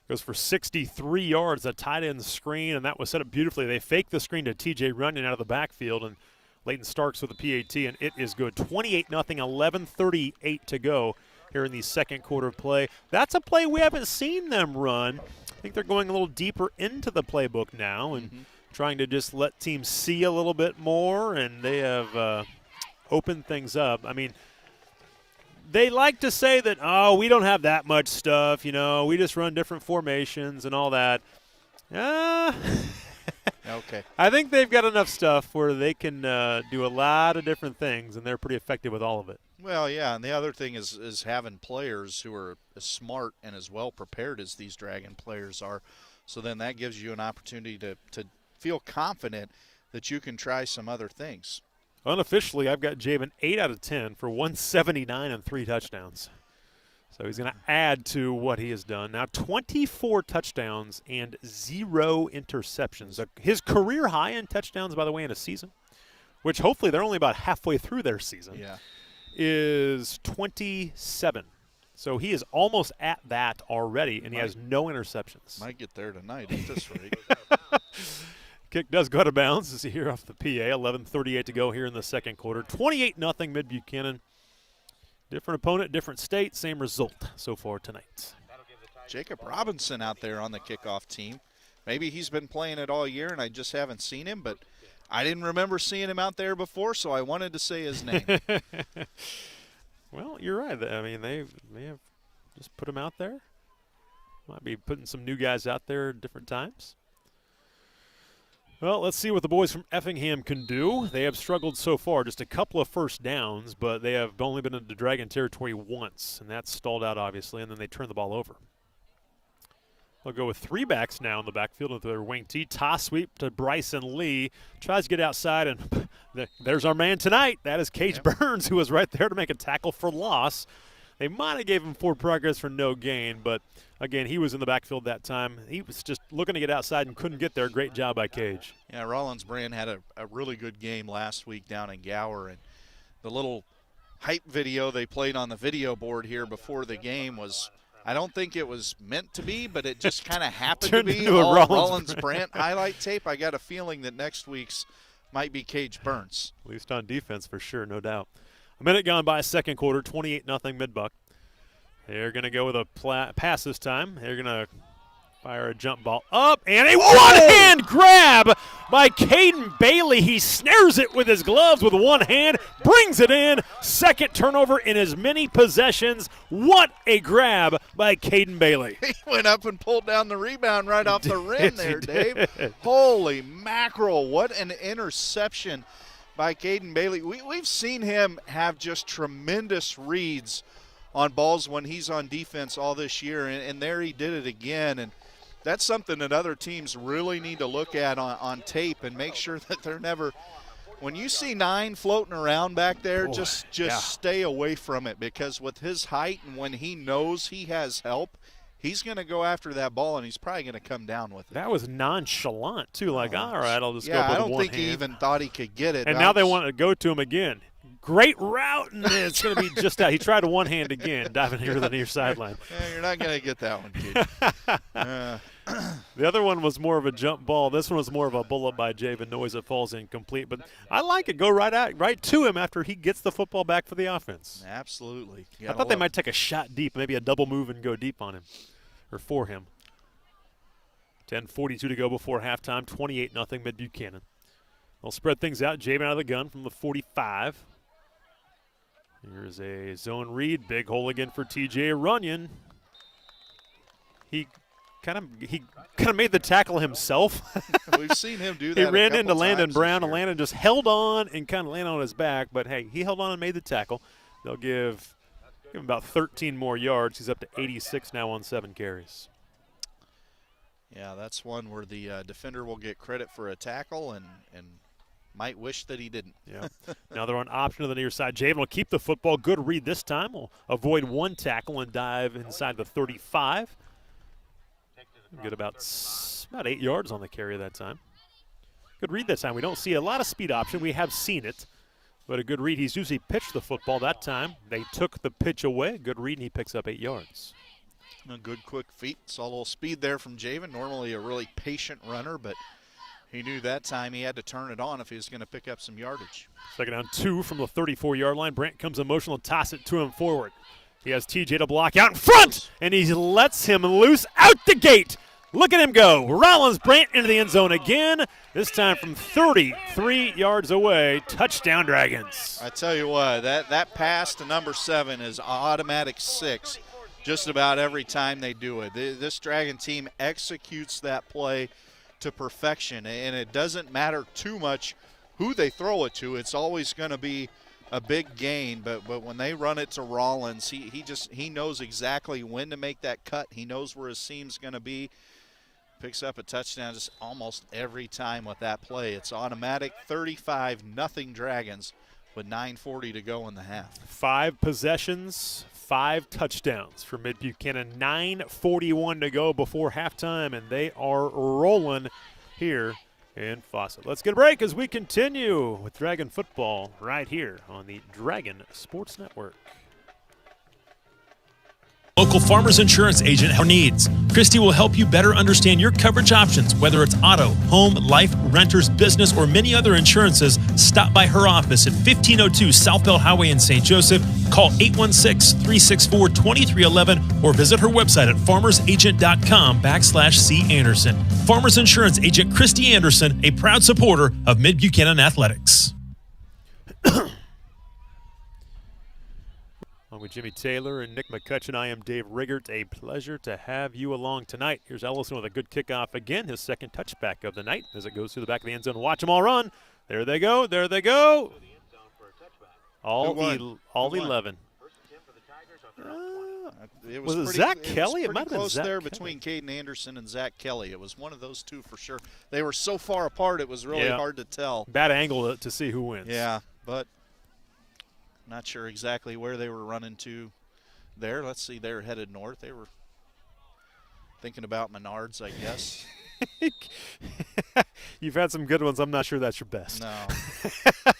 Goes for 63 yards, a tight end screen, and that was set up beautifully. They fake the screen to TJ Runyon out of the backfield, and Leighton Starks with the PAT, and it is good. 28-0, 11:38 to go here in the second quarter of play. That's a play we haven't seen them run. I think they're going a little deeper into the playbook now and trying to just let teams see a little bit more, and they have opened things up. I mean, they like to say that, oh, we don't have that much stuff, we just run different formations and all that. Okay. I think they've got enough stuff where they can do a lot of different things, and they're pretty effective with all of it. Well, yeah, and the other thing is having players who are as smart and as well prepared as these Dragon players are. So then that gives you an opportunity to feel confident that you can try some other things. Unofficially, I've got Javen 8 out of 10 for 179 and 3 touchdowns. So he's going to add to what he has done. Now 24 touchdowns and 0 interceptions. His career high in touchdowns, by the way, in a season, which hopefully they're only about halfway through their season, is 27. So he is almost at that already, and he has no interceptions. Might get there tonight at this rate. Kick does go out of bounds. This is here off the PA. 11:38 to go here in the second quarter. 28-0 Mid-Buchanan. Different opponent, different state, same result so far tonight. Jacob Robinson out there on the kickoff team. Maybe he's been playing it all year and I just haven't seen him, but I didn't remember seeing him out there before, so I wanted to say his name. Well, you're right. I mean, they may have just put him out there. Might be putting some new guys out there at different times. Well, let's see what the boys from Effingham can do. They have struggled so far, just a couple of first downs, but they have only been into Dragon territory once, and that's stalled out, obviously, and then they turn the ball over. They'll go with 3 backs now in the backfield with their wing T. Toss sweep to Bryson Lee. Tries to get outside, and there's our man tonight. That is Cage Burns, who was right there to make a tackle for loss. They might have gave him forward progress for no gain, but, again, he was in the backfield that time. He was just looking to get outside and couldn't get there. Great job by Cage. Yeah, Rollins Brand had a really good game last week down in Gower, and the little hype video they played on the video board here before the game was, I don't think it was meant to be, but it just kind of happened to be all Rollins Brand highlight tape. I got a feeling that next week's might be Cage Burns. At least on defense for sure, no doubt. A minute gone by, second quarter, 28-0 Mid-Buck. They're going to go with a pass this time. They're going to fire a jump ball up, and a one-hand grab by Caden Bailey. He snares it with his gloves with one hand, brings it in. Second turnover in as many possessions. What a grab by Caden Bailey. He went up and pulled down the rebound right off the rim there, Dave. Holy mackerel, what an interception by Caden Bailey. We've seen him have just tremendous reads on balls when he's on defense all this year, and there he did it again. And that's something that other teams really need to look at on tape and make sure that they're never When you see 9 floating around back there, Boy, just yeah. stay away from it, because with his height and when he knows he has help, he's going to go after that ball, and he's probably going to come down with it. That was nonchalant, too. Like, all right, I'll just go Yeah, with I don't one think hand. he even thought he could get it. And now they want to go to him again. Great route, and it's going to be just out. He tried a one hand again, diving near the near sideline. Yeah, you're not going to get that one, kid. The other one was more of a jump ball. This one was more of a bullet by Javen Noyes that falls incomplete. But I like it. Go right to him after he gets the football back for the offense. Absolutely. I thought they might take a shot deep, maybe a double move and go deep on him, or for him. 10:42 to go before halftime, 28-0 Mid-Buchanan. They'll spread things out. Javen out of the gun from the 45. Here's a zone read. Big hole again for TJ Runyon. He kind of made the tackle himself. We've seen him do that. He ran into times Landon this Brown, and year. Landon just held on and kind of landed on his back. But, hey, he held on and made the tackle. They'll give him about 13 more yards. He's up to 86 now on 7 carries. Yeah, that's one where the defender will get credit for a tackle and might wish that he didn't. Yeah. Now they're on option to the near side. Javen will keep the football. Good read this time. Will avoid one tackle and dive inside the 35. Get about 8 yards on the carry that time. Good read that time. We don't see a lot of speed option. We have seen it, but a good read. He's usually pitched the football that time. They took the pitch away. Good read, and he picks up 8 yards. A good quick feet. Saw a little speed there from Javen. Normally a really patient runner, but he knew that time he had to turn it on if he was going to pick up some yardage. Second down 2 from the 34-yard line. Brant comes emotional and toss it to him forward. He has TJ to block out in front, and he lets him loose out the gate. Look at him go. Rollins Brant into the end zone again, this time from 33 yards away. Touchdown, Dragons. I tell you what, that pass to number 7 is automatic 6 just about every time they do it. This Dragon team executes that play to perfection, and it doesn't matter too much who they throw it to. It's always going to be a big gain, but when they run it to Rollins, he knows exactly when to make that cut. He knows where his seam's going to be. Picks up a touchdown just almost every time with that play. It's automatic. 35-0 Dragons with 9:40 to go in the half. 5 possessions, 5 touchdowns for Mid-Buchanan. 9:41 to go before halftime, and they are rolling here in Fawcett. Let's get a break as we continue with Dragon football right here on the Dragon Sports Network. Local Farmers Insurance agent who needs. Christy will help you better understand your coverage options, whether it's auto, home, life, renters, business, or many other insurances. Stop by her office at 1502 South Bell Highway in St. Joseph. Call 816-364-2311 or visit her website at farmersagent.com/C Anderson. Farmers Insurance agent Christy Anderson, a proud supporter of Mid-Buchanan Athletics. With Jimmy Taylor and Nick McCutcheon, I am Dave Riggert. A pleasure to have you along tonight. Here's Ellison with a good kickoff again, his second touchback of the night as it goes through the back of the end zone. Watch them all run. There they go. There they go. All 11. Was it Zach Kelly? It might have been close Zach there Kelly. between Caden Anderson and Zach Kelly. It was one of those two for sure. They were so far apart, it was really hard to tell. Bad angle to see who wins. Yeah, but not sure exactly where they were running to there. Let's see, they're headed north. They were thinking about Menards, I guess. You've had some good ones. I'm not sure that's your best. No.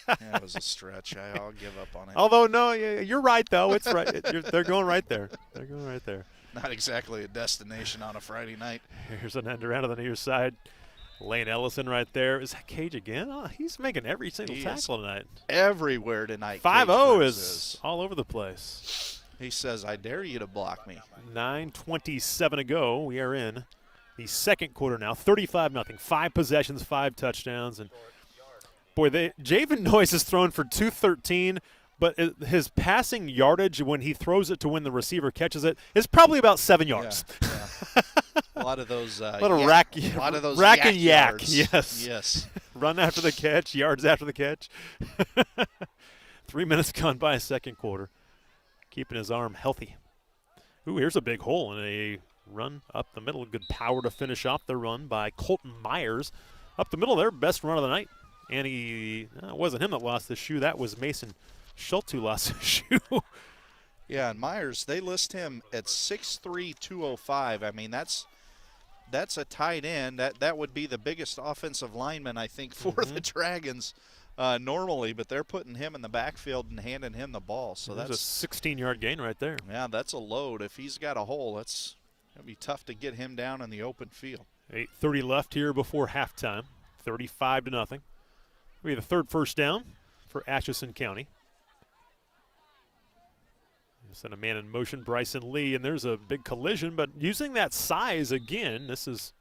Yeah, it was a stretch. I'll give up on it. Although, no, you're right, though. It's right. They're going right there. They're going right there. Not exactly a destination on a Friday night. Here's an end around to the near side. Lane Ellison right there. Is that Cage again? Oh, he's making every single tackle tonight. Everywhere tonight. 5-0 is all over the place. He says, I dare you to block me. 9:27 to go. We are in the second quarter now. 35-0. 5 possessions, 5 touchdowns. And, boy, Javen Noyes has thrown for 213, but his passing yardage when he throws it to when the receiver catches it is probably about 7 yards. Yeah. A lot of those rack and yak. Yards. Yes. Run after the catch, yards after the catch. 3 minutes gone by second quarter. Keeping his arm healthy. Ooh, here's a big hole and a run up the middle. Good power to finish off the run by Colton Myers. Up the middle there, best run of the night. And it wasn't him that lost the shoe. That was Mason Schultz who lost the shoe. Yeah, and Myers, they list him at 6'3", 205. I mean, that's a tight end. That would be the biggest offensive lineman, I think, for the Dragons normally. But they're putting him in the backfield and handing him the ball. So that's a 16-yard gain right there. Yeah, that's a load. If he's got a hole, that's going to be tough to get him down in the open field. 8:30 left here before halftime. 35-0. We have the third first down for Atchison County. Send a man in motion, Bryson Lee, and there's a big collision, but using that size again, this is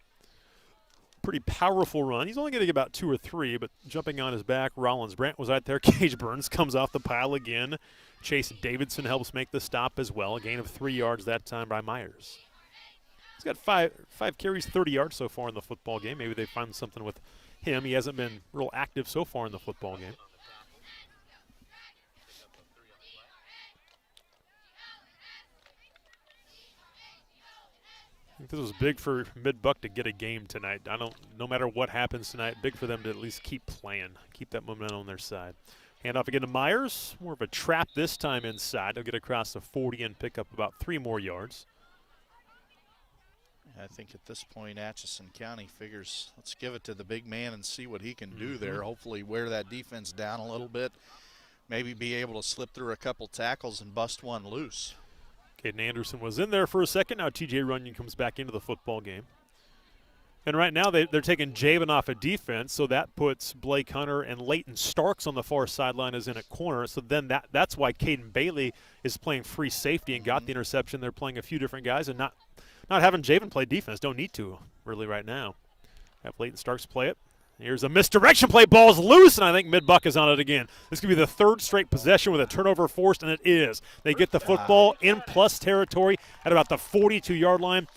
a pretty powerful run. He's only going to get about 2 or 3, but jumping on his back, Rollins Brant was right there. Cage Burns comes off the pile again. Chase Davidson helps make the stop as well. A gain of 3 yards that time by Myers. He's got five carries, 30 yards so far in the football game. Maybe they find something with him. He hasn't been real active so far in the football game. I think this was big for Mid-Buck to get a game tonight. No matter what happens tonight, big for them to at least keep playing, keep that momentum on their side. Handoff again to Myers. More of a trap this time inside. They'll get across the 40 and pick up about 3 more yards. I think at this point, Atchison County figures, let's give it to the big man and see what he can do there. Hopefully wear that defense down a little bit. Maybe be able to slip through a couple tackles and bust one loose. Caden Anderson was in there for a second. Now TJ Runyon comes back into the football game. And right now they're taking Javen off of defense, so that puts Blake Hunter and Leighton Starks on the far sideline as in at corner. So then that's why Caden Bailey is playing free safety and got the interception. They're playing a few different guys and not having Javen play defense. Don't need to really right now. Have Leighton Starks play it. Here's a misdirection play. Ball's loose, and I think Mid-Buck is on it again. This could be the third straight possession with a turnover forced, and it is. They get the football in plus territory at about the 42-yard line.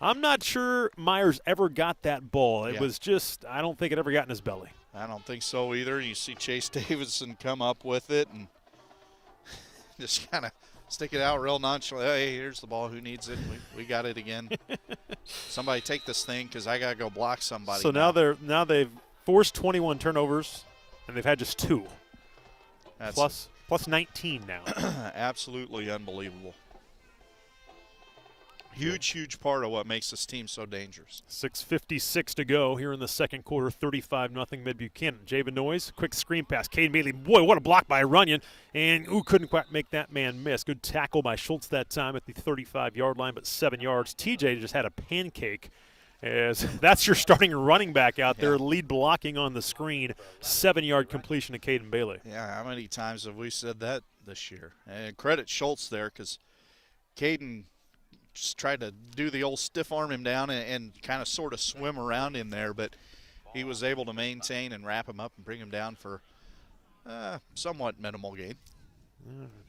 I'm not sure Myers ever got that ball. It was just, I don't think it ever got in his belly. I don't think so either. You see Chase Davidson come up with it and just kind of stick it out real nonchalant. Hey, here's the ball. Who needs it? We got it again. Somebody take this thing because I got to go block somebody. So now they've forced 21 turnovers, and they've had just 2. Plus 19 now. Absolutely unbelievable. Huge part of what makes this team so dangerous. 6:56 to go here in the second quarter. 35-0 Mid-Buchanan. Javen Noyes, quick screen pass. Caden Bailey, boy, what a block by Runyon. And couldn't quite make that man miss. Good tackle by Schultz that time at the 35-yard line, but 7 yards. TJ just had a pancake. As that's your starting running back out there, lead blocking on the screen. 7-yard completion to Caden Bailey. Yeah, how many times have we said that this year? And credit Schultz there because Caden just tried to do the old stiff arm him down and kind of sort of swim around in there, but he was able to maintain and wrap him up and bring him down for somewhat minimal gain.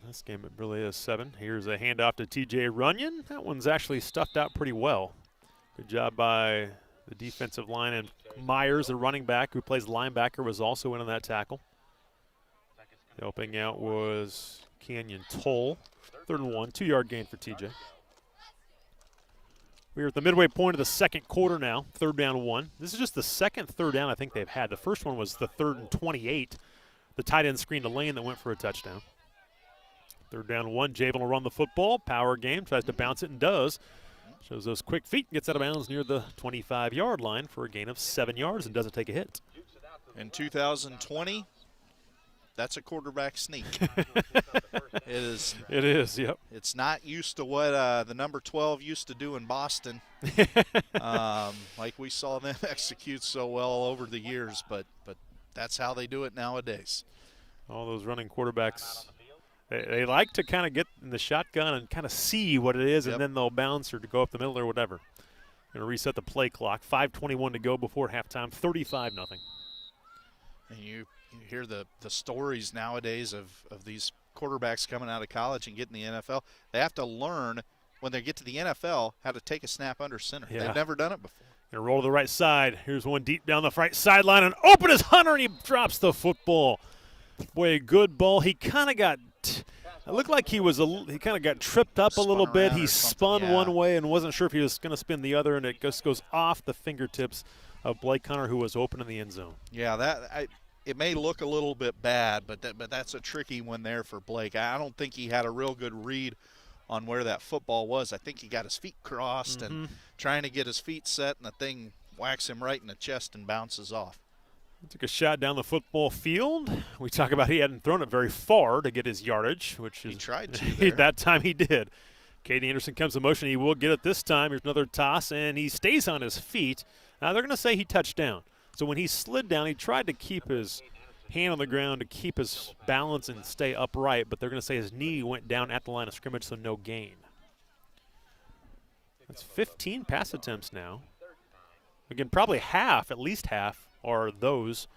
This game it really is 7. Here's a handoff to TJ Runyon. That one's actually stuffed out pretty well. Good job by the defensive line, and Myers, the running back who plays linebacker, was also in on that tackle. Helping out was Canyon Toll. 3rd and 1, 2-yard gain for TJ. We're at the midway point of the second quarter now, 3rd down 1. This is just the second 3rd down I think they've had. The first one was the 3rd and 28, the tight end screen to Lane that went for a touchdown. 3rd down 1, Javen will run the football, power game, tries to bounce it and does. Shows those quick feet, gets out of bounds near the 25-yard line for a gain of 7 yards and doesn't take a hit. In 2020, that's a quarterback sneak. It is. It is, yep. It's not used to what the number 12 used to do in Boston. Like we saw them execute so well over the years, but that's how they do it nowadays. All those running quarterbacks, they like to kind of get in the shotgun and kind of see what it is, and then they'll bounce or to go up the middle or whatever. Going to reset the play clock. 5:21 to go before halftime, 35-0. And you hear the stories nowadays of these quarterbacks coming out of college and getting the NFL. They have to learn when they get to the NFL how to take a snap under center. Yeah. They've never done it before. Going to roll to the right side. Here's one deep down the right sideline, and open is Hunter, and he drops the football. Boy, a good ball. He kind of got – it looked like he kind of got tripped up a little bit. He spun one way and wasn't sure if he was going to spin the other, and it just goes off the fingertips of Blake Hunter, who was open in the end zone. Yeah, it may look a little bit bad, but that's a tricky one there for Blake. I don't think he had a real good read on where that football was. I think he got his feet crossed and trying to get his feet set, and the thing whacks him right in the chest and bounces off. He took a shot down the football field. We talk about he hadn't thrown it very far to get his yardage, which is he tried to. That time he did. Katie Anderson comes in motion. He will get it this time. Here's another toss, and he stays on his feet. Now they're going to say he touched down. So when he slid down, he tried to keep his hand on the ground to keep his balance and stay upright, but they're going to say his knee went down at the line of scrimmage, so no gain. That's 15 pass attempts now. Again, probably half, at least half, are those.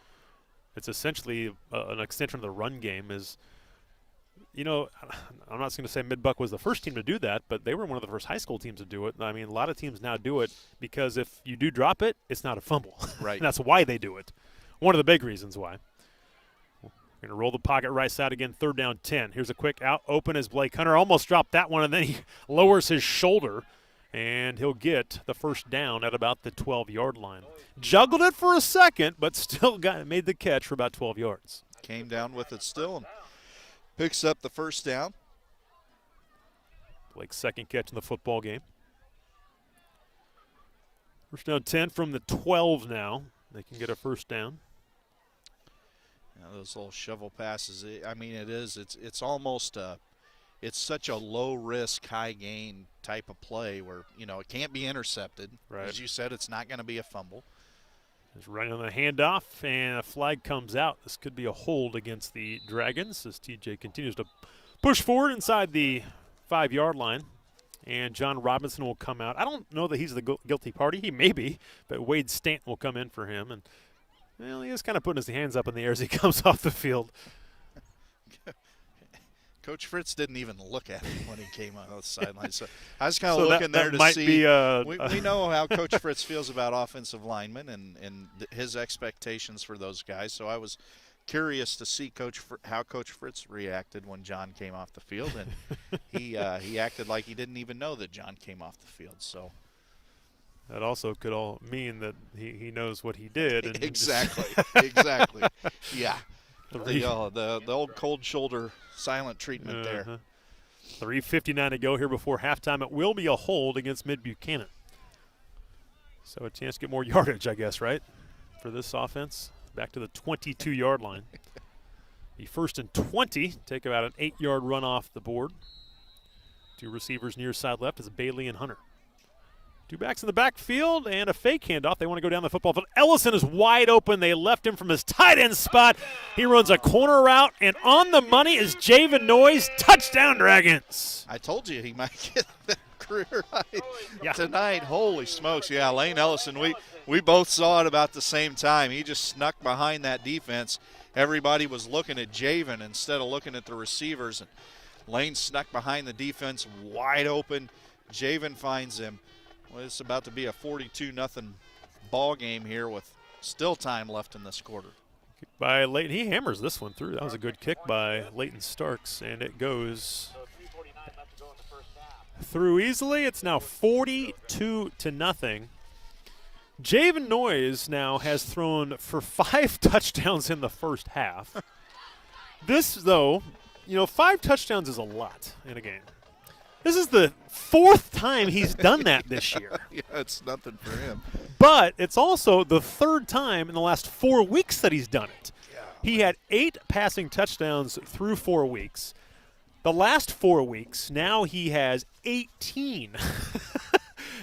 It's essentially an extension of the run game. Is, you know, I'm not going to say Mid-Buck was the first team to do that, but they were one of the first high school teams to do it. I mean, a lot of teams now do it because if you do drop it, it's not a fumble. Right. And that's why they do it. One of the big reasons why. We're going to roll the pocket right side again, 3rd down 10. Here's a quick out open as Blake Hunter almost dropped that one, and then he lowers his shoulder, and he'll get the first down at about the 12-yard line. Juggled it for a second, but still made the catch for about 12 yards. Came down with it still and picks up the first down. Blake's second catch in the football game. First down 10 from the 12 now. They can get a first down. Those little shovel passes, I mean, it's almost it's such a low-risk, high-gain type of play where, you know, it can't be intercepted. Right. As you said, it's not going to be a fumble. Just running on the handoff, and a flag comes out. This could be a hold against the Dragons as TJ continues to push forward inside the 5-yard line. And John Robinson will come out. I don't know that he's the guilty party. He may be, but Wade Stanton will come in for him. And, well, he is kind of putting his hands up in the air as he comes off the field. Coach Fritz didn't even look at him when he came on the sideline. So I was kind of looking there to see. We know how Coach Fritz feels about offensive linemen and his expectations for those guys. So I was curious to see how Coach Fritz reacted when John came off the field, and he acted like he didn't even know that John came off the field. So that also could all mean that he knows what he did. And exactly. Yeah. The old cold shoulder silent treatment there. 3:59 to go here before halftime. It will be a hold against Mid-Buchanan. So a chance to get more yardage, I guess, right, for this offense. Back to the 22-yard line. The 1st and 20. Take about an 8-yard run off the board. 2 receivers near side left is Bailey and Hunter. 2 backs in the backfield and a fake handoff. They want to go down the football field. Ellison is wide open. They left him from his tight end spot. He runs a corner route, and on the money is Javen Noyes. Touchdown, Dragons. I told you he might get that career high tonight. Holy smokes. Yeah, Lane Ellison, we both saw it about the same time. He just snuck behind that defense. Everybody was looking at Javen instead of looking at the receivers. And Lane snuck behind the defense, wide open. Javen finds him. Well, it's about to be a 42-0 ball game here with still time left in this quarter. Kick by Leighton. He hammers this one through. That was a good kick by Leighton Starks, and it goes through easily. It's now 42-0. Javen Noyes now has thrown for 5 touchdowns in the first half. This, though, 5 touchdowns is a lot in a game. This is the 4th time he's done that this year. Yeah, it's nothing for him. But it's also the 3rd time in the last 4 weeks that he's done it. Yeah. He had 8 passing touchdowns through 4 weeks. The last 4 weeks, now he has 18.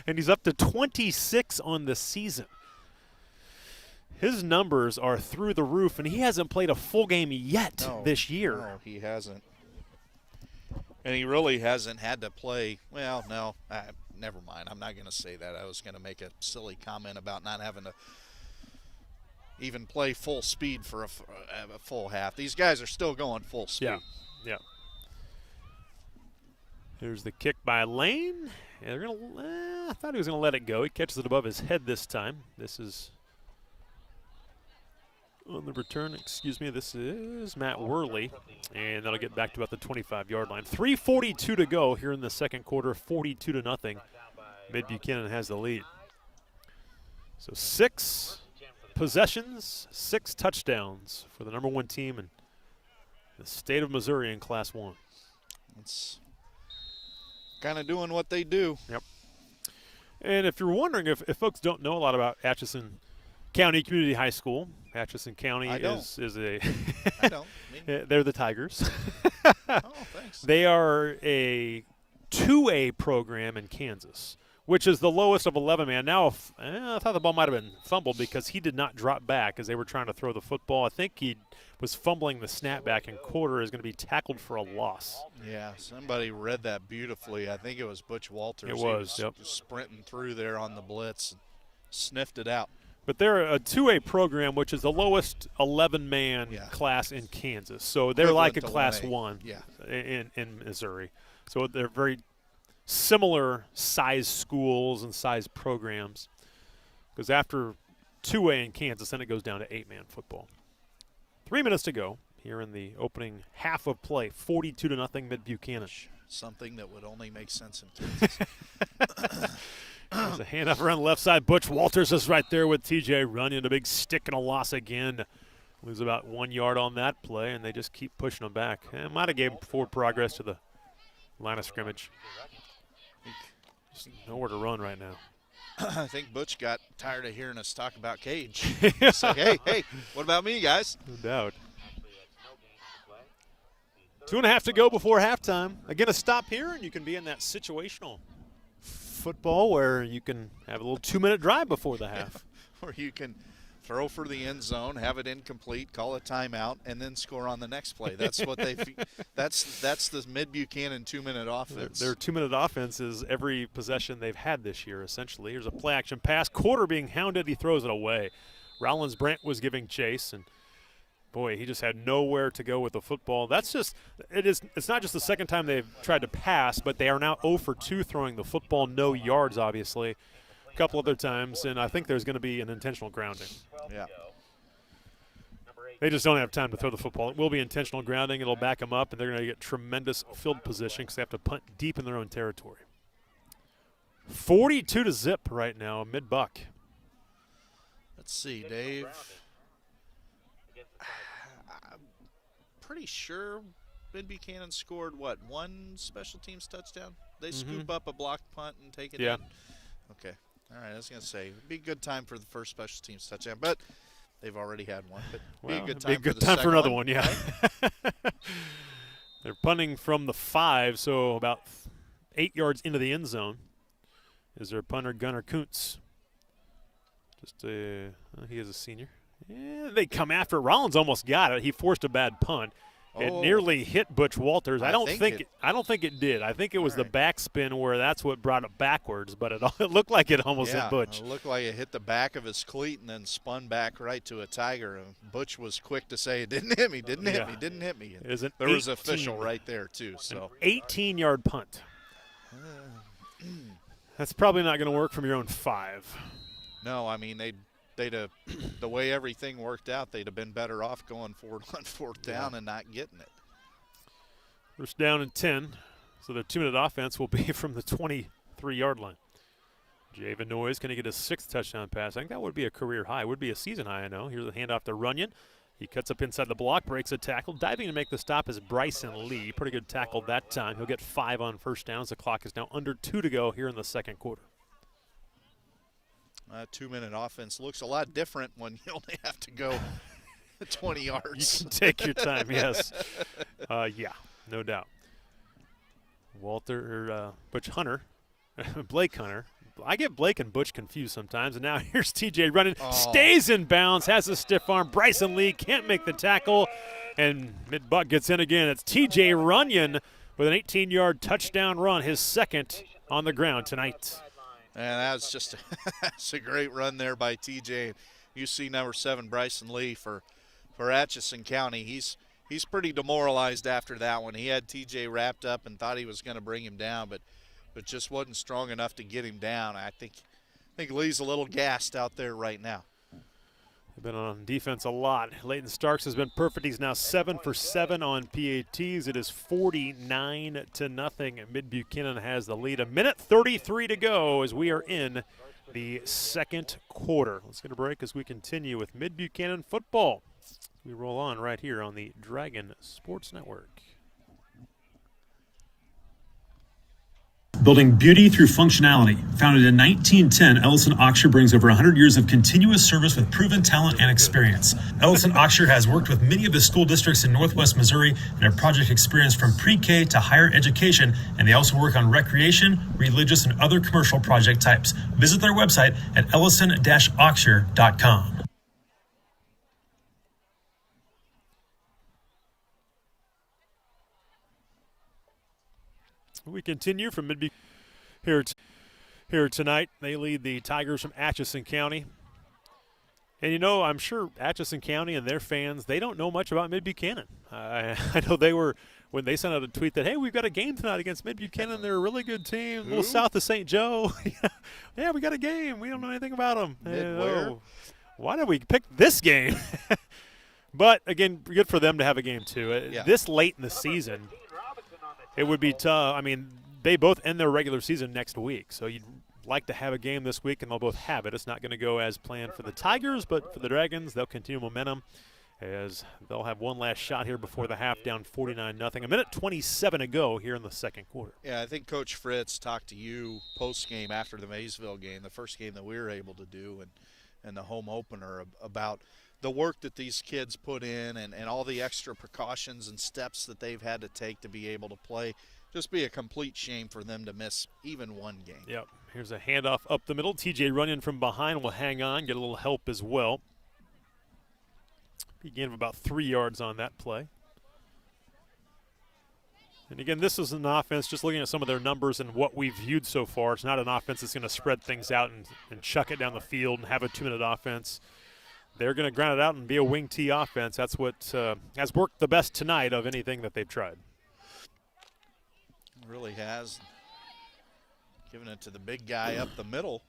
And he's up to 26 on the season. His numbers are through the roof, and he hasn't played a full game yet this year. No, he hasn't. And he really hasn't had to play. Well, no, never mind. I'm not going to say that. I was going to make a silly comment about not having to even play full speed for a full half. These guys are still going full speed. Yeah. Here's the kick by Lane. And they're gonna. I thought he was going to let it go. He catches it above his head this time. This is on the return, this is Matt Worley, and that'll get back to about the 25-yard line. 3:42 to go here in the second quarter, 42-0. Mid-Buchanan has the lead. So 6 possessions, 6 touchdowns for the number 1 team in the state of Missouri in Class 1. It's kind of doing what they do. Yep. And if you're wondering, if folks don't know a lot about Atchison County Community High School, Atchison County is a I don't. they're the Tigers. Oh, thanks. They are a 2A program in Kansas, which is the lowest of 11-man. Now, I thought the ball might have been fumbled because he did not drop back as they were trying to throw the football. I think he was fumbling the snapback, and Quarter is going to be tackled for a loss. Yeah, somebody read that beautifully. I think it was Butch Walters. It was, he was sprinting through there on the blitz and sniffed it out. But they're a 2A program, which is the lowest 11-man class in Kansas. So they're like a Class 1 in Missouri. So they're very similar size schools and size programs. Because after 2A in Kansas, then it goes down to 8-man football. 3 minutes to go here in the opening half of play. 42-0 Mid-Buchanan. Something that would only make sense in Kansas. There's a handoff around the left side. Butch Walters is right there with TJ Runyon. A big stick and a loss again. Lose about 1 yard on that play, and they just keep pushing them back. And might have gave forward progress to the line of scrimmage. Just nowhere to run right now. I think Butch got tired of hearing us talk about Cage. He's like, hey, what about me, guys? No doubt. 2.5 to go before halftime. Again, a stop here, and you can be in that situational football where you can have a little 2-minute drive before the half. Or you can throw for the end zone, have it incomplete, call a timeout, and then score on the next play. That's what they. That's the Mid-Buchanan 2-minute offense. Their 2-minute offense is every possession they've had this year, essentially. Here's a play-action pass. Quarter being hounded. He throws it away. Rollins Brant was giving chase, and boy, he just had nowhere to go with the football. It's not just the second time they've tried to pass, but they are now 0 for 2 throwing the football, no yards, obviously. A couple other times, and I think there's going to be an intentional grounding. Yeah. They just don't have time to throw the football. It will be intentional grounding. It'll back them up, and they're going to get tremendous field position because they have to punt deep in their own territory. 42-0 right now, Mid-Buck. Let's see, Dave. I'm pretty sure Mid-Buchanan scored, one special teams touchdown? They scoop up a blocked punt and take it in? Okay. All right, I was going to say, it'd be a good time for the first special teams touchdown, but they've already had one. But be a good time for another one, yeah. Right? They're punting from the 5, so about 8 yards into the end zone is their punter, Gunnar Kuntz. He is a senior. Yeah, they come after it. Rollins almost got it. He forced a bad punt. It nearly hit Butch Walters. I don't think it did. I think it was the backspin where that's what brought it backwards, but it looked like it almost hit Butch. It looked like it hit the back of his cleat and then spun back right to a Tiger. And Butch was quick to say, it didn't hit me, didn't hit me, didn't hit me. There was official right there, too. So an 18-yard punt. That's probably not going to work from your own 5. No, I mean, they'd have, the way everything worked out, they'd have been better off going forward on 4th down and not getting it. First down and 10. So their 2-minute offense will be from the 23-yard line. Jay Vanoy is going to get his 6th touchdown pass. I think that would be a career high. It would be a season high, I know. Here's a handoff to Runyon. He cuts up inside the block, breaks a tackle. Diving to make the stop is Bryson Lee. Pretty good tackle that time. He'll get 5 on first downs. The clock is now under 2 to go here in the second quarter. 2-minute offense looks a lot different when you only have to go 20 yards. You can take your time, yes. No doubt. Butch Hunter, Blake Hunter. I get Blake and Butch confused sometimes, and now here's TJ running. Stays in bounds, has a stiff arm. Bryson Lee can't make the tackle, and Mid-Buck gets in again. It's TJ Runyon with an 18-yard touchdown run, his 2nd on the ground tonight. And that's just that's a great run there by TJ. You see number 7, Bryson Lee for Atchison County. He's pretty demoralized after that one. He had TJ wrapped up and thought he was going to bring him down, but just wasn't strong enough to get him down. I think Lee's a little gassed out there right now. They've been on defense a lot. Leighton Starks has been perfect. He's now 7 for 7 on PATs. It is 49-0. Mid-Buchanan has the lead. 1:33 to go as we are in the second quarter. Let's get a break as we continue with Mid-Buchanan football. We roll on right here on the Dragon Sports Network. Building beauty through functionality. Founded in 1910, Ellison Oxshire brings over 100 years of continuous service with proven talent and experience. Ellison Oxshire has worked with many of the school districts in Northwest Missouri and have project experience from pre-K to higher education, and they also work on recreation, religious, and other commercial project types. Visit their website at ellison-oxshire.com. We continue from Mid-Buchanan here tonight. They lead the Tigers from Atchison County. And, you know, I'm sure Atchison County and their fans, they don't know much about Mid-Buchanan. I know they were, when they sent out a tweet that, hey, we've got a game tonight against Mid-Buchanan. They're a really good team, a little south of St. Joe. Yeah, we got a game. We don't know anything about them. Mid-where? Why did we pick this game? But, again, good for them to have a game, too. Yeah. This late in the season, it would be tough. I mean, they both end their regular season next week, so you'd like to have a game this week, and they'll both have it. It's not going to go as planned for the Tigers, but for the Dragons, they'll continue momentum as they'll have one last shot here before the half, down 49-0. A minute 27 to go here in the second quarter. Yeah, I think Coach Fritz talked to you post-game after the Maysville game, the first game that we were able to do, and the home opener, about the work that these kids put in and all the extra precautions and steps that they've had to take to be able to play. Just be a complete shame for them to miss even one game. Yep. Here's a handoff up the middle. TJ Runyon from behind will hang on, get a little help as well. He gained about 3 yards on that play. And again, this is an offense, just looking at some of their numbers and what we've viewed so far, it's not an offense that's going to spread things out and chuck it down the field and have a 2-minute offense. They're going to ground it out and be a wing T offense. That's what has worked the best tonight of anything that they've tried. It really has. Giving it to the big guy up the middle.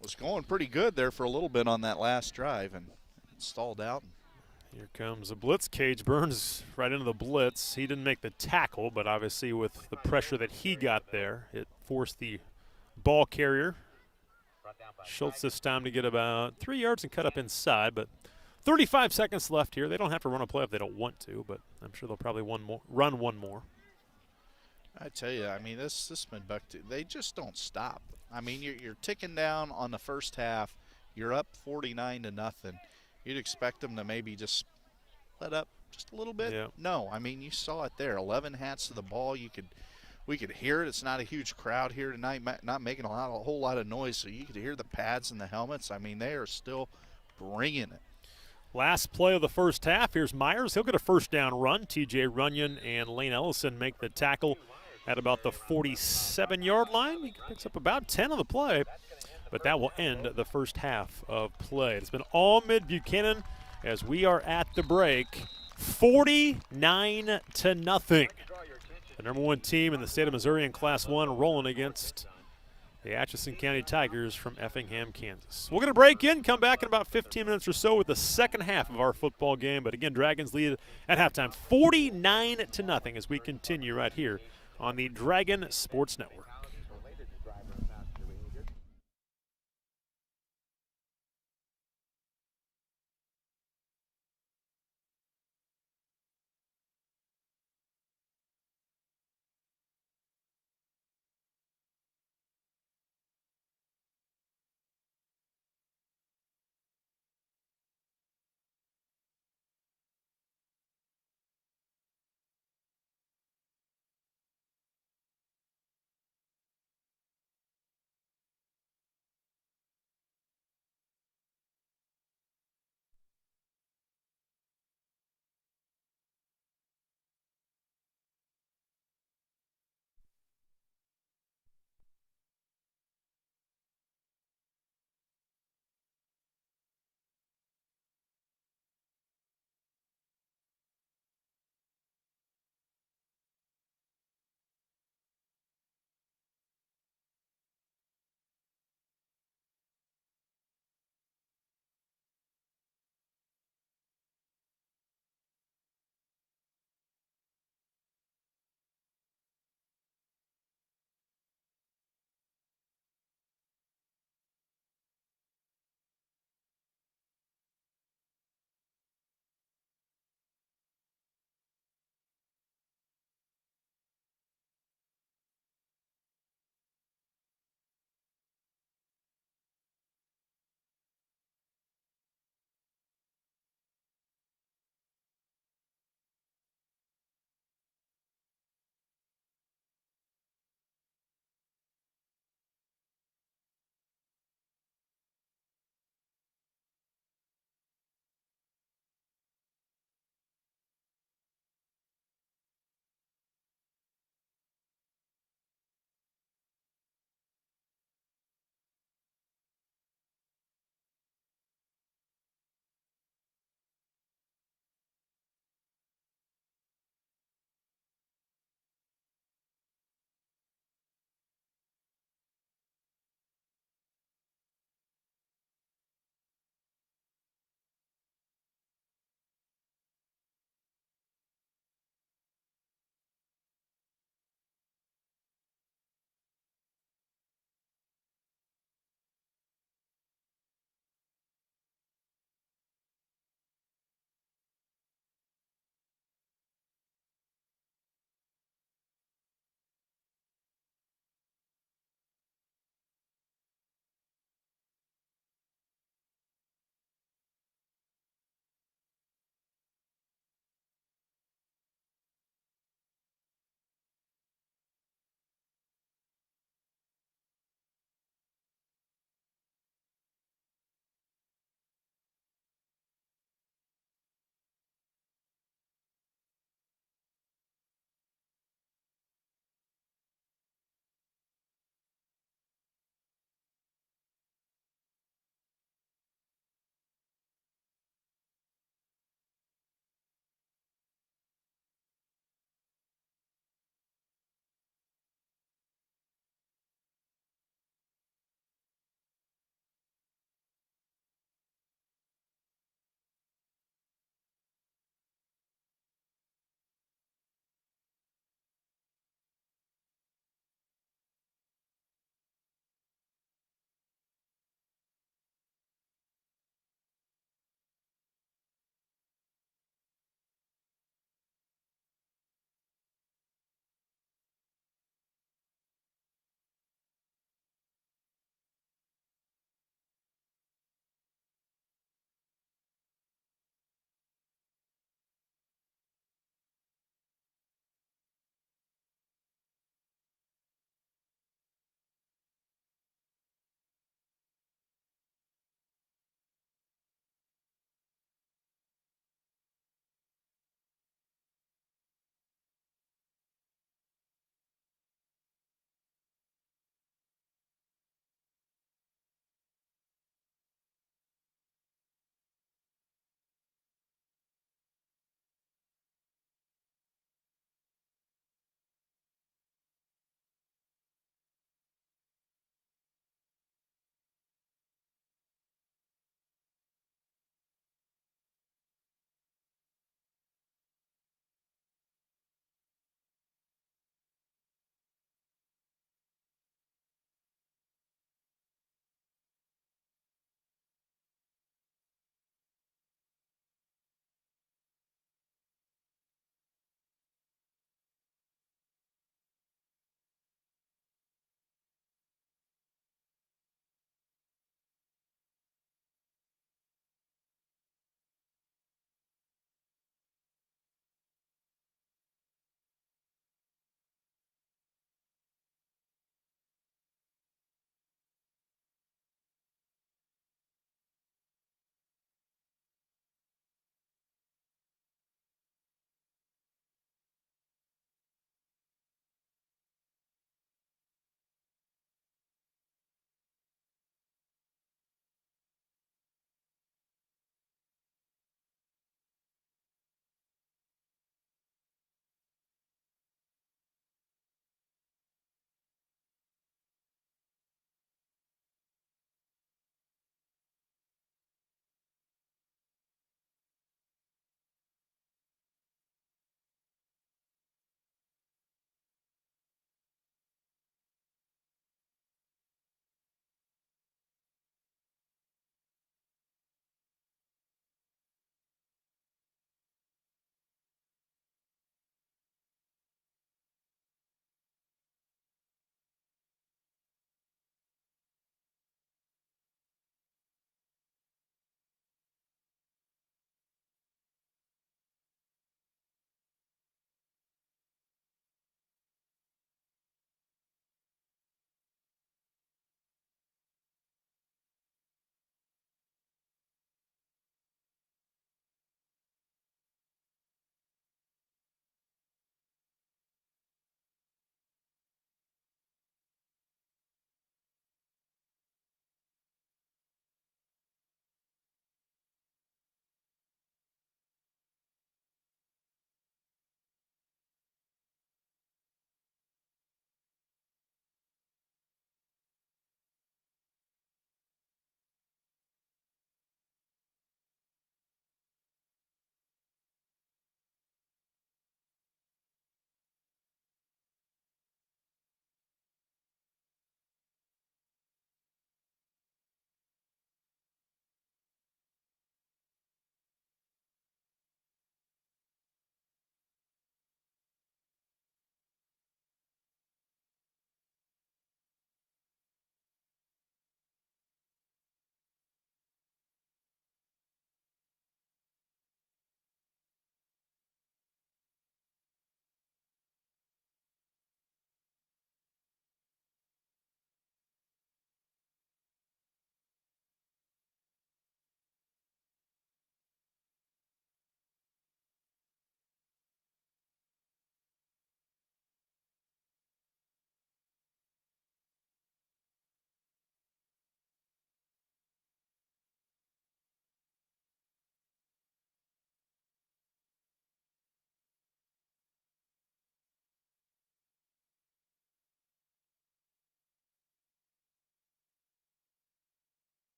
Was going pretty good there for a little bit on that last drive and stalled out. Here comes a blitz. Cage Burns right into the blitz. He didn't make the tackle, but obviously with the pressure that he got there, it forced the ball carrier, Schultz, this time to get about 3 yards and cut up inside, but 35 seconds left here. They don't have to run a play if they don't want to, but I'm sure they'll probably run one more. I tell you, I mean, this Mid-Buchanan, they just don't stop. I mean, you're ticking down on the first half. You're up 49-0. You'd expect them to maybe just let up just a little bit. Yeah. No, I mean, you saw it there. 11 hats to the ball. We could hear it. It's not a huge crowd here tonight, not making a whole lot of noise, so you could hear the pads and the helmets. I mean, they are still bringing it. Last play of the first half. Here's Myers. He'll get a first down run. TJ Runyon and Lane Ellison make the tackle at about the 47-yard line. He picks up about 10 on the play, but that will end the first half of play. It's been all Mid-Buchanan as we are at the break. 49-0. The number one team in the state of Missouri in Class 1 rolling against the Atchison County Tigers from Effingham, Kansas. We're going to break in, come back in about 15 minutes or so with the second half of our football game. But again, Dragons lead at halftime 49-0 as we continue right here on the Dragon Sports Network.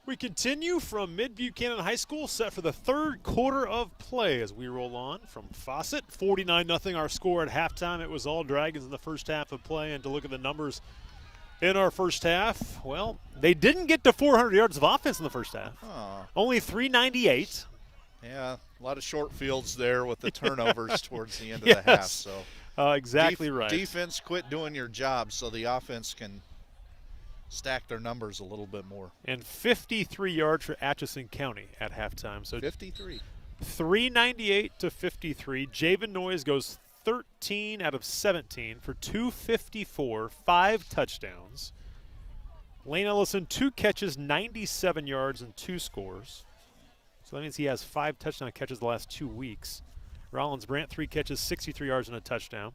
We continue from Mid-Buchanan High School, set for the third quarter of play as we roll on from Fawcett. 49-0 our score at halftime. It was all Dragons in the first half of play, and to look at the numbers in our first half, well, they didn't get to 400 yards of offense in the first half. Oh. Only 398. Yeah, a lot of short fields there with the turnovers towards the end of the half. So exactly right. Defense quit doing your job so the offense can stack their numbers a little bit more. And 53 yards for Atchison County at halftime. So 53. 398 to 53. Javen Noyes goes 13 out of 17 for 254, 5 touchdowns. Lane Ellison, 2 catches, 97 yards, and 2 scores. So that means he has 5 touchdown catches the last 2 weeks. Rollins Brandt, 3 catches, 63 yards, and a touchdown.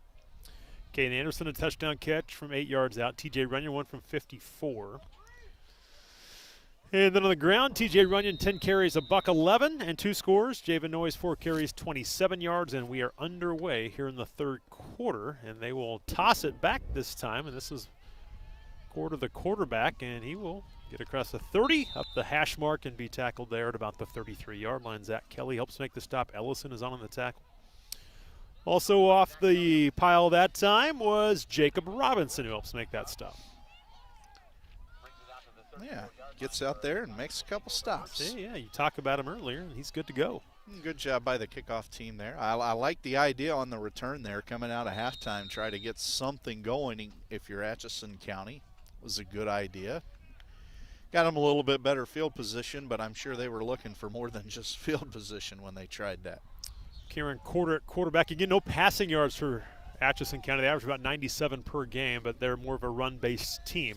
Caden Anderson, a touchdown catch from 8 yards out. TJ Runyon, 1 from 54. And then on the ground, TJ Runyon, 10 carries, $111, and 2 scores. Javen Noyes, 4 carries, 27 yards, and we are underway here in the third quarter. And they will toss it back this time, and this is the quarterback, and he will get across the 30, up the hash mark, and be tackled there at about the 33-yard line. Zach Kelly helps make the stop. Ellison is on the tackle. Also off the pile that time was Jacob Robinson, who helps make that stop. Yeah, gets out there and makes a couple stops. Yeah, you talked about him earlier, and he's good to go. Good job by the kickoff team there. I like the idea on the return there, coming out of halftime, try to get something going if you're Atchison County. It was a good idea. Got them a little bit better field position, but I'm sure they were looking for more than just field position when they tried that. Kieran Quarter at quarterback. Again, no passing yards for Atchison County. They average about 97 per game, but they're more of a run-based team.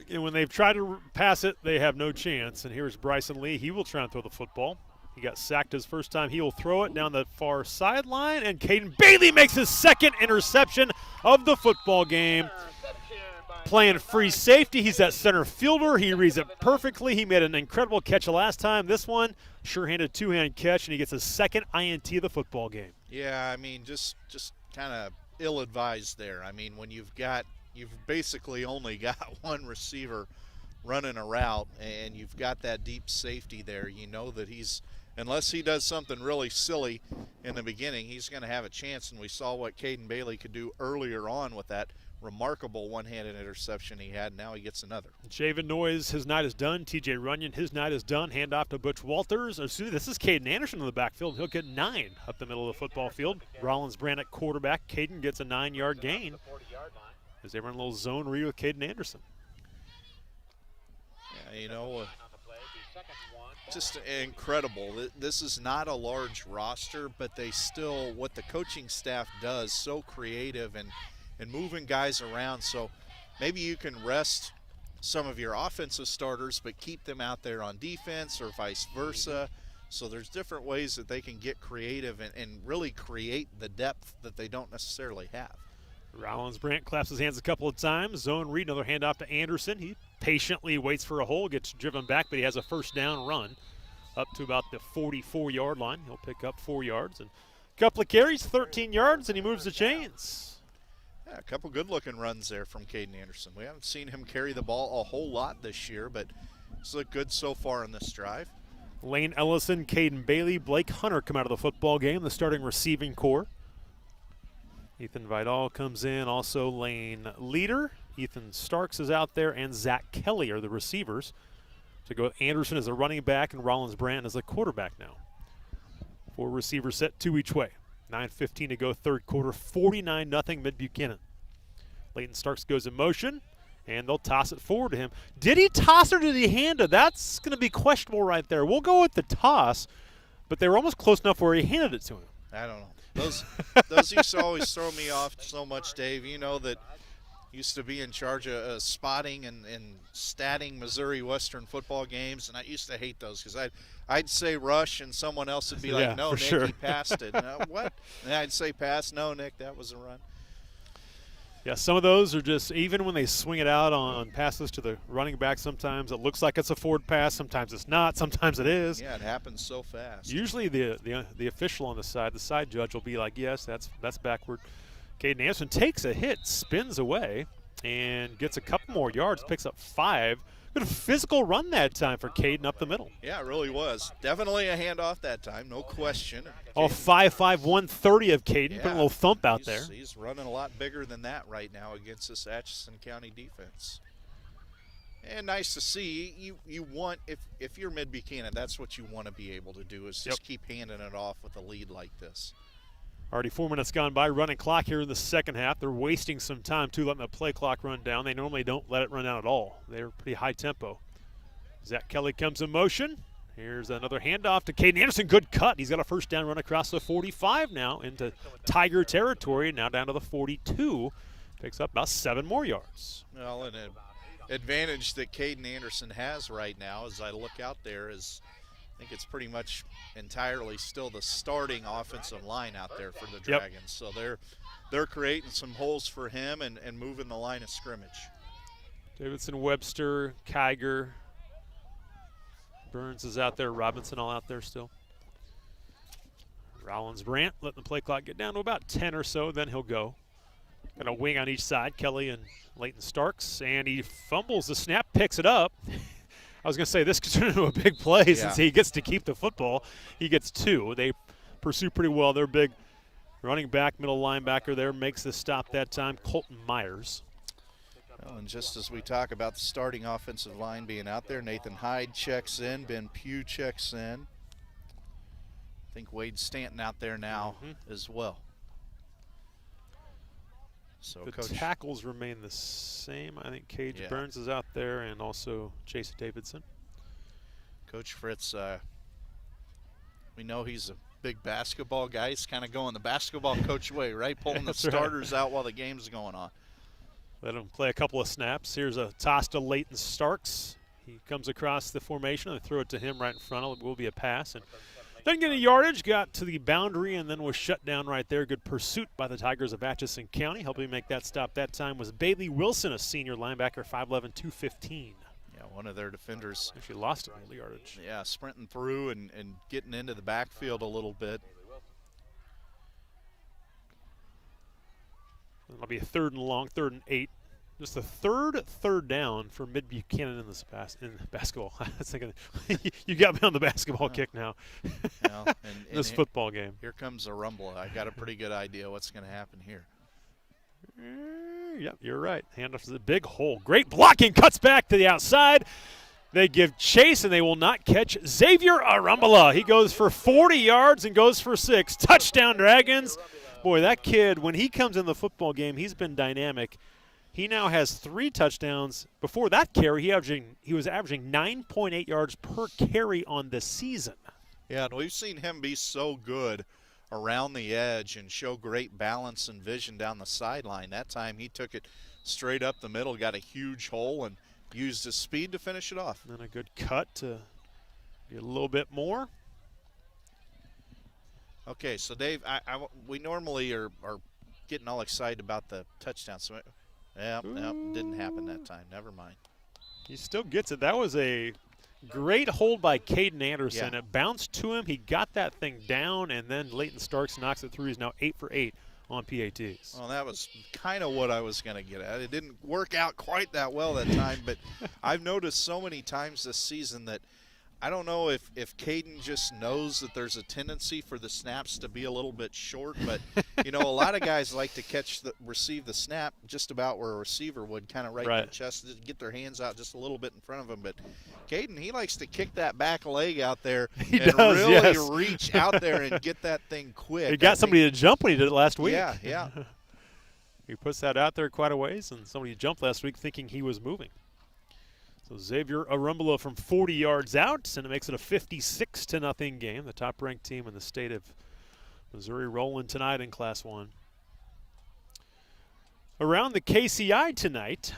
And when they've tried to pass it, they have no chance. And here's Bryson Lee. He will try and throw the football. He got sacked his first time. He will throw it down the far sideline, and Caden Bailey makes his second interception of the football game. Playing free safety. He's that center fielder. He reads it perfectly. He made an incredible catch last time. This one, sure-handed two-hand catch, and he gets his second INT of the football game. Yeah, I mean, just kind of ill-advised there. I mean, when you've basically only got one receiver running a route, and you've got that deep safety there, you know that unless he does something really silly in the beginning, he's going to have a chance. And we saw what Caden Bailey could do earlier on with that remarkable one-handed interception he had. Now he gets another. Javen Noyes, his night is done. TJ Runyon, his night is done. Hand off to Butch Walters. This is Caden Anderson in the backfield. He'll get 9 up the middle of the football field. Rollins Brandt at quarterback. Caden gets a 9-yard gain as they run a little zone read with Caden Anderson. Yeah, you know, just incredible. This is not a large roster, but what the coaching staff does, so creative and moving guys around. So maybe you can rest some of your offensive starters, but keep them out there on defense or vice versa. So there's different ways that they can get creative and really create the depth that they don't necessarily have. Rollins Brandt claps his hands a couple of times. Zone read, another handoff to Anderson. He patiently waits for a hole, gets driven back, but he has a first down run up to about the 44-yard line. He'll pick up 4 yards. And a couple of carries, 13 yards, and he moves the chains. Yeah, a couple good-looking runs there from Caden Anderson. We haven't seen him carry the ball a whole lot this year, but it's looked good so far in this drive. Lane Ellison, Caden Bailey, Blake Hunter come out of the football game, the starting receiving core. Ethan Vidal comes in, also Lane Leader. Ethan Starks is out there, and Zach Kelly are the receivers. So go Anderson as a running back and Rollins Brandt as a quarterback now. 4 receivers set, 2 each way. 9:15 to go, third quarter, 49-0 Mid-Buchanan. Leighton Starks goes in motion, and they'll toss it forward to him. Did he toss or did he hand it? That's going to be questionable right there. We'll go with the toss, but they were almost close enough where he handed it to him. I don't know. Those used to always throw me off so much, Dave. You know that used to be in charge of spotting and statting Missouri Western football games, and I used to hate those because I'd say rush and someone else would be like, no, Nick, sure. He passed it. No, what? And I'd say pass. No, Nick, that was a run. Yeah, some of those are just, even when they swing it out on passes to the running back, sometimes it looks like it's a forward pass, sometimes it's not, sometimes it is. Yeah, it happens so fast. Usually the official on the side judge will be like, yes, that's backward. Caden Anderson takes a hit, spins away, and gets a couple more yards, picks up 5. Good physical run that time for Caden up the middle. Yeah, it really was. Definitely a handoff that time, no question. Oh, 5'5", 130 of Caden. Put a little thump out there. He's running a lot bigger than that right now against this Atchison County defense. And nice to see. You want, if you're Mid-Buchanan, that's what you want to be able to do, is just keep handing it off with a lead like this. Already 4 minutes gone by, running clock here in the second half. They're wasting some time, too, letting the play clock run down. They normally don't let it run down at all. They're pretty high tempo. Zach Kelly comes in motion. Here's another handoff to Caden Anderson. Good cut. He's got a first down run across the 45 now into Tiger territory, now down to the 42. Picks up about 7 more yards. Well, an advantage that Caden Anderson has right now as I look out there is I think it's pretty much entirely still the starting offensive line out there for the Dragons. So they're creating some holes for him and moving the line of scrimmage. Davidson, Webster, Kiger, Burns is out there, Robinson all out there still. Rollins Brandt letting the play clock get down to about 10 or so, then he'll go. Got a wing on each side, Kelly and Leighton Starks, and he fumbles the snap, picks it up. I was going to say this could turn into a big play since he gets to keep the football. He gets 2. They pursue pretty well. Their big running back, middle linebacker there makes the stop that time, Colton Myers. Well, and just as we talk about the starting offensive line being out there, Nathan Hyde checks in, Ben Pugh checks in. I think Wade Stanton out there now as well. So the Coach, tackles remain the same. I think Cage Burns is out there, and also Jason Davidson. Coach Fritz, we know he's a big basketball guy. He's kind of going the basketball coach way, right? Pulling the starters out while the game's going on. Let him play a couple of snaps. Here's a toss to Leighton Starks. He comes across the formation. They throw it to him right in front. It will be a pass. And didn't get any yardage, got to the boundary, and then was shut down right there. Good pursuit by the Tigers of Atchison County. Helping make that stop that time was Bailey Wilson, a senior linebacker, 5'11", 215. Yeah, one of their defenders. Actually lost a little yardage. Yeah, sprinting through and getting into the backfield a little bit. It'll be a 3rd and long, 3rd and 8. Just the third down for Mid-Buchanan in this basketball. I was thinking, you got me on the basketball kick now. Well, and this football game. Here comes a rumble. I got a pretty good idea what's going to happen here. Yep, you're right. Handoff is a big hole. Great blocking. Cuts back to the outside. They give chase, and they will not catch Xavier Arambala. He goes for 40 yards and goes for 6. Touchdown, Dragons. Boy, that kid, when he comes in the football game, he's been dynamic. He now has 3 touchdowns. Before that carry, he was averaging 9.8 yards per carry on the season. Yeah, and we've seen him be so good around the edge and show great balance and vision down the sideline. That time he took it straight up the middle, got a huge hole, and used his speed to finish it off. And then a good cut to get a little bit more. Okay, so Dave, we normally are getting all excited about the touchdown. So, didn't happen that time. Never mind. He still gets it. That was a great hold by Caden Anderson. Yeah. It bounced to him. He got that thing down, and then Leighton Starks knocks it through. He's now 8 for 8 on PATs. Well, that was kind of what I was going to get at. It didn't work out quite that well that time, but I've noticed so many times this season that I don't know if Caden just knows that there's a tendency for the snaps to be a little bit short, but, you know, a lot of guys like to receive the snap just about where a receiver would, kind of right in the chest, get their hands out just a little bit in front of him. But Caden, he likes to kick that back leg out there really reach out there and get that thing quick. He got somebody to jump when he did it last week. Yeah. He puts that out there quite a ways, and somebody jumped last week thinking he was moving. So Xavier Arambala from 40 yards out, and it makes it a 56-0 game. The top-ranked team in the state of Missouri rolling tonight in Class 1. Around the KCI tonight,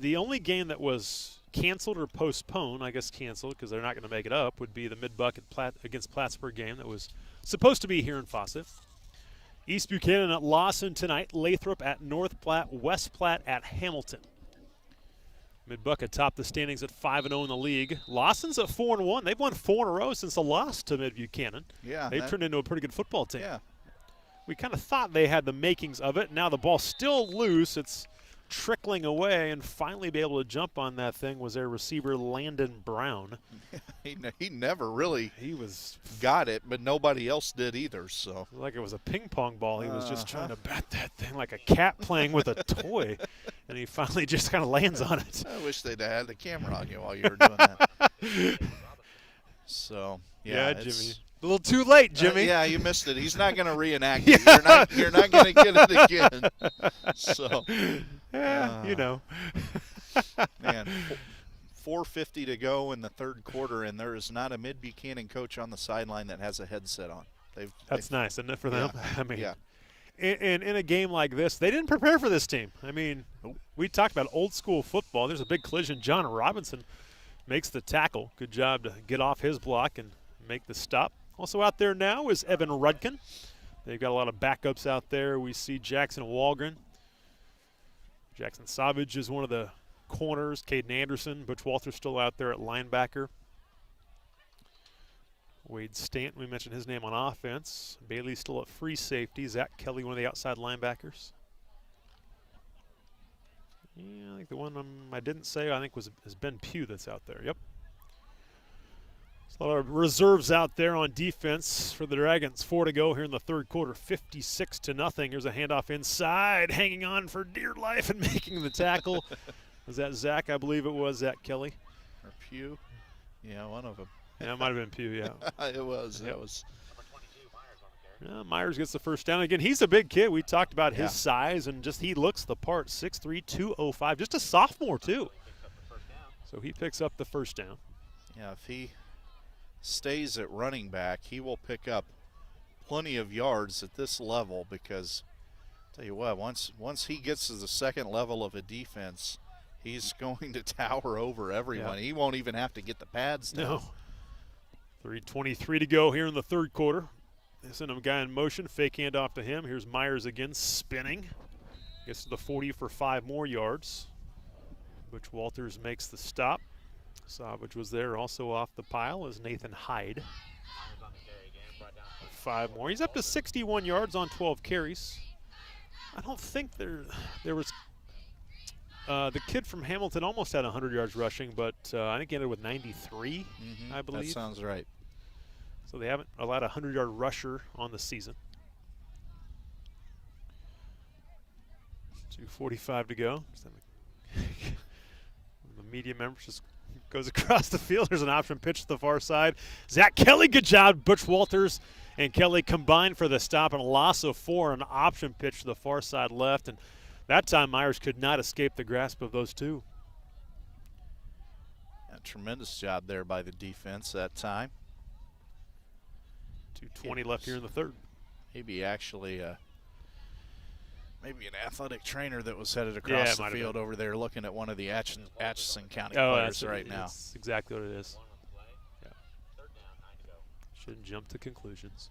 the only game that was canceled or postponed, I guess canceled because they're not going to make it up, would be the Mid-Buchanan against Plattsburgh game that was supposed to be here in Fawcett. East Buchanan at Lawson tonight, Lathrop at North Platte, West Platte at Hamilton. Mid-Buck topped the standings at 5-0 in the league. Lawson's at 4-1. They've won 4 in a row since the loss to Mid-Buchanan. Yeah, they've turned into a pretty good football team. Yeah. We kind of thought they had the makings of it. Now the ball's still loose. It's trickling away, and finally be able to jump on that thing was their receiver Landon Brown. He never really got it, but nobody else did either. So like it was a ping pong ball. He was just trying to bat that thing like a cat playing with a toy, and he finally just kind of lands on it. I wish they'd have had the camera on you while you were doing that. So yeah, Jimmy. A little too late, Jimmy. Yeah, you missed it. He's not going to reenact it. You're not going to get it again. So, you know. Man, 4:50 to go in the third quarter, and there is not a Mid-Buchanan coach on the sideline that has a headset on. That's nice, isn't it, for them? Yeah, I mean, yeah. In a game like this, they didn't prepare for this team. I mean, we talked about old school football. There's a big collision. John Robinson makes the tackle. Good job to get off his block and make the stop. Also out there now is Evan Rudkin. They've got a lot of backups out there. We see Jackson Walgren. Jackson Savage is one of the corners. Caden Anderson. Butch Walters still out there at linebacker. Wade Stanton, we mentioned his name on offense. Bailey still at free safety. Zach Kelly, one of the outside linebackers. Yeah, I think the one I didn't say, I think is Ben Pugh that's out there. Yep. A lot of reserves out there on defense for the Dragons. 4 to go here in the third quarter, 56-0. Here's a handoff inside, hanging on for dear life and making the tackle. Was that Zach? I believe it was Zach Kelly. Or Pugh. Yeah, one of them. Yeah, it might have been Pugh, yeah. It was. Yep. It was. Yeah, Myers gets the first down. Again, he's a big kid. We talked about his size, and just he looks the part. 6'3", 205. Just a sophomore, too. So he picks up the first down. Yeah, if he stays at running back, he will pick up plenty of yards at this level because, tell you what, once he gets to the second level of a defense, he's going to tower over everyone. Yeah. He won't even have to get the pads down. No. 3:23 to go here in the third quarter. They send a guy in motion, fake handoff to him. Here's Myers again, spinning. Gets to the 40 for 5 more yards. Butch Walters makes the stop. Savage was there also off the pile as Nathan Hyde. 5 more. He's up to 61 yards on 12 carries. I don't think there was the kid from Hamilton almost had 100 yards rushing, but I think he ended with 93, I believe. That sounds right. So they haven't allowed a 100-yard rusher on the season. 2:45 to go. The media member just goes across the field. There's an option pitch to the far side. Zach Kelly, good job. Butch Walters and Kelly combined for the stop and a loss of 4. An option pitch to the far side left. And that time Myers could not escape the grasp of those two. A tremendous job there by the defense that time. 2:20 left here in the third. Maybe actually maybe an athletic trainer that was headed across the field over there looking at one of the Atchison County players right now. That's exactly what it is. Yeah. Shouldn't jump to conclusions.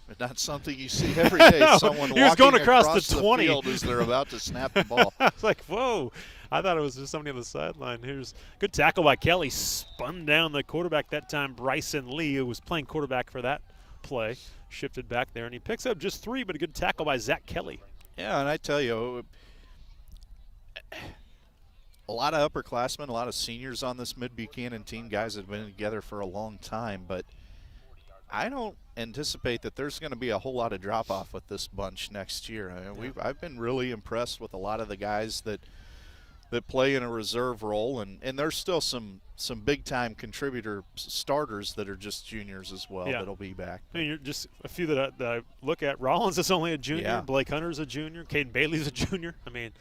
But not something you see every day. No, someone he was walking going across the 20 field as they're about to snap the ball. It's like, whoa. I thought it was just somebody on the sideline. Here's good tackle by Kelly. Spun down the quarterback that time, Bryson Lee, who was playing quarterback for that play. Shifted back there, and he picks up just 3, but a good tackle by Zach Kelly. Yeah, and I tell you, a lot of upperclassmen, a lot of seniors on this Mid-Buchanan team, guys that have been together for a long time, but I don't anticipate that there's going to be a whole lot of drop-off with this bunch next year. I mean, I've been really impressed with a lot of the guys that play in a reserve role, and there's still some big-time contributor starters that are just juniors as well that'll be back. I mean, you're just a few that I look at. Rollins is only a junior. Yeah. Blake Hunter's a junior. Caden Bailey's a junior. I mean,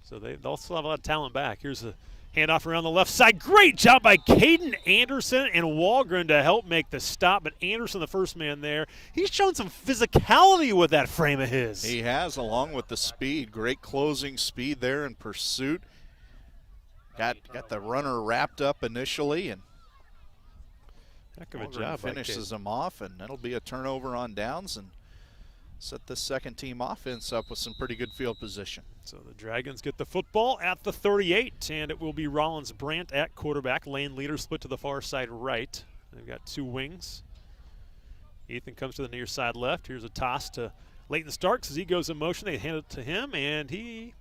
so they'll still have a lot of talent back. Here's a handoff around the left side. Great job by Caden Anderson and Walgren to help make the stop, but Anderson, the first man there, he's shown some physicality with that frame of his. He has, along with the speed. Great closing speed there in pursuit. Got the runner wrapped up initially, and heck of a job. Finishes him off, and that'll be a turnover on downs and set the second team offense up with some pretty good field position. So the Dragons get the football at the 38, and it will be Rollins Brandt at quarterback. Lane leader split to the far side right. They've got 2 wings. Ethan comes to the near side left. Here's a toss to Leighton Starks as he goes in motion. They hand it to him, and he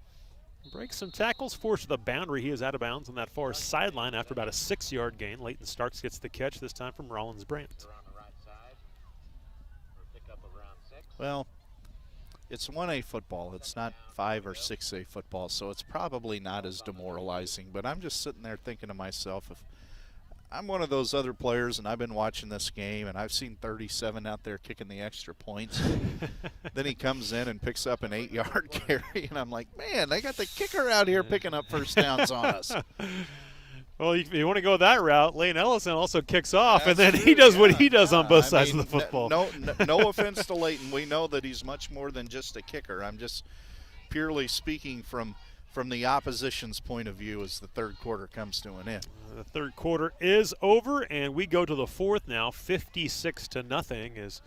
Breaks some tackles, forced to the boundary. He is out of bounds on that far sideline after about a 6-yard gain. Leighton Starks gets the catch, this time from Rollins Brandt. Well, it's 1A football. It's not 5 or 6A football, so it's probably not as demoralizing. But I'm just sitting there thinking to myself, if I'm one of those other players and I've been watching this game and I've seen 37 out there kicking the extra points, then he comes in and picks up an 8-yard carry, and I'm like, man, they got the kicker out here picking up first downs on us. Well, if you want to go that route, Lane Ellison also kicks off, and then he does what he does on both sides of the football. No offense to Leighton. We know that he's much more than just a kicker. I'm just purely speaking from the opposition's point of view as the third quarter comes to an end. The third quarter is over, and we go to the fourth now, 56-0. As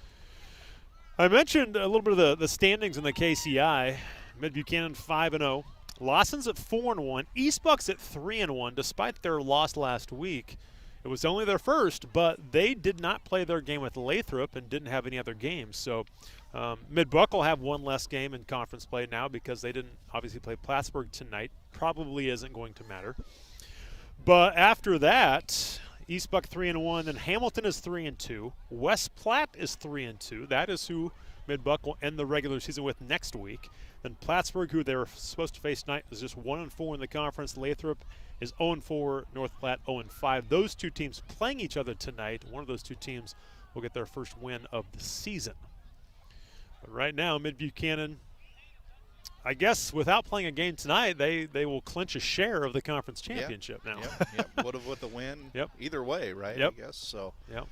I mentioned a little bit of the standings in the KCI, Mid-Buchanan 5-0. Lawson's at 4-1. East Buck's at 3-1, despite their loss last week. It was only their first, but they did not play their game with Lathrop and didn't have any other games. So Mid-Buck will have one less game in conference play now because they didn't obviously play Plattsburgh tonight. Probably isn't going to matter. But after that, East Buck 3-1, then Hamilton is 3-2. West Platte is 3-2. That is who Mid-Buck will end the regular season with next week. Then Plattsburgh, who they were supposed to face tonight, is just 1-4 in the conference. Lathrop is 0-4. North Platte 0-5. Those two teams playing each other tonight. One of those two teams will get their first win of the season. But right now, Mid-Buchanan, I guess without playing a game tonight, they will clinch a share of the conference championship now. Yep. Would have with the win. Yep. Either way, right? Yep. I guess so. Yep.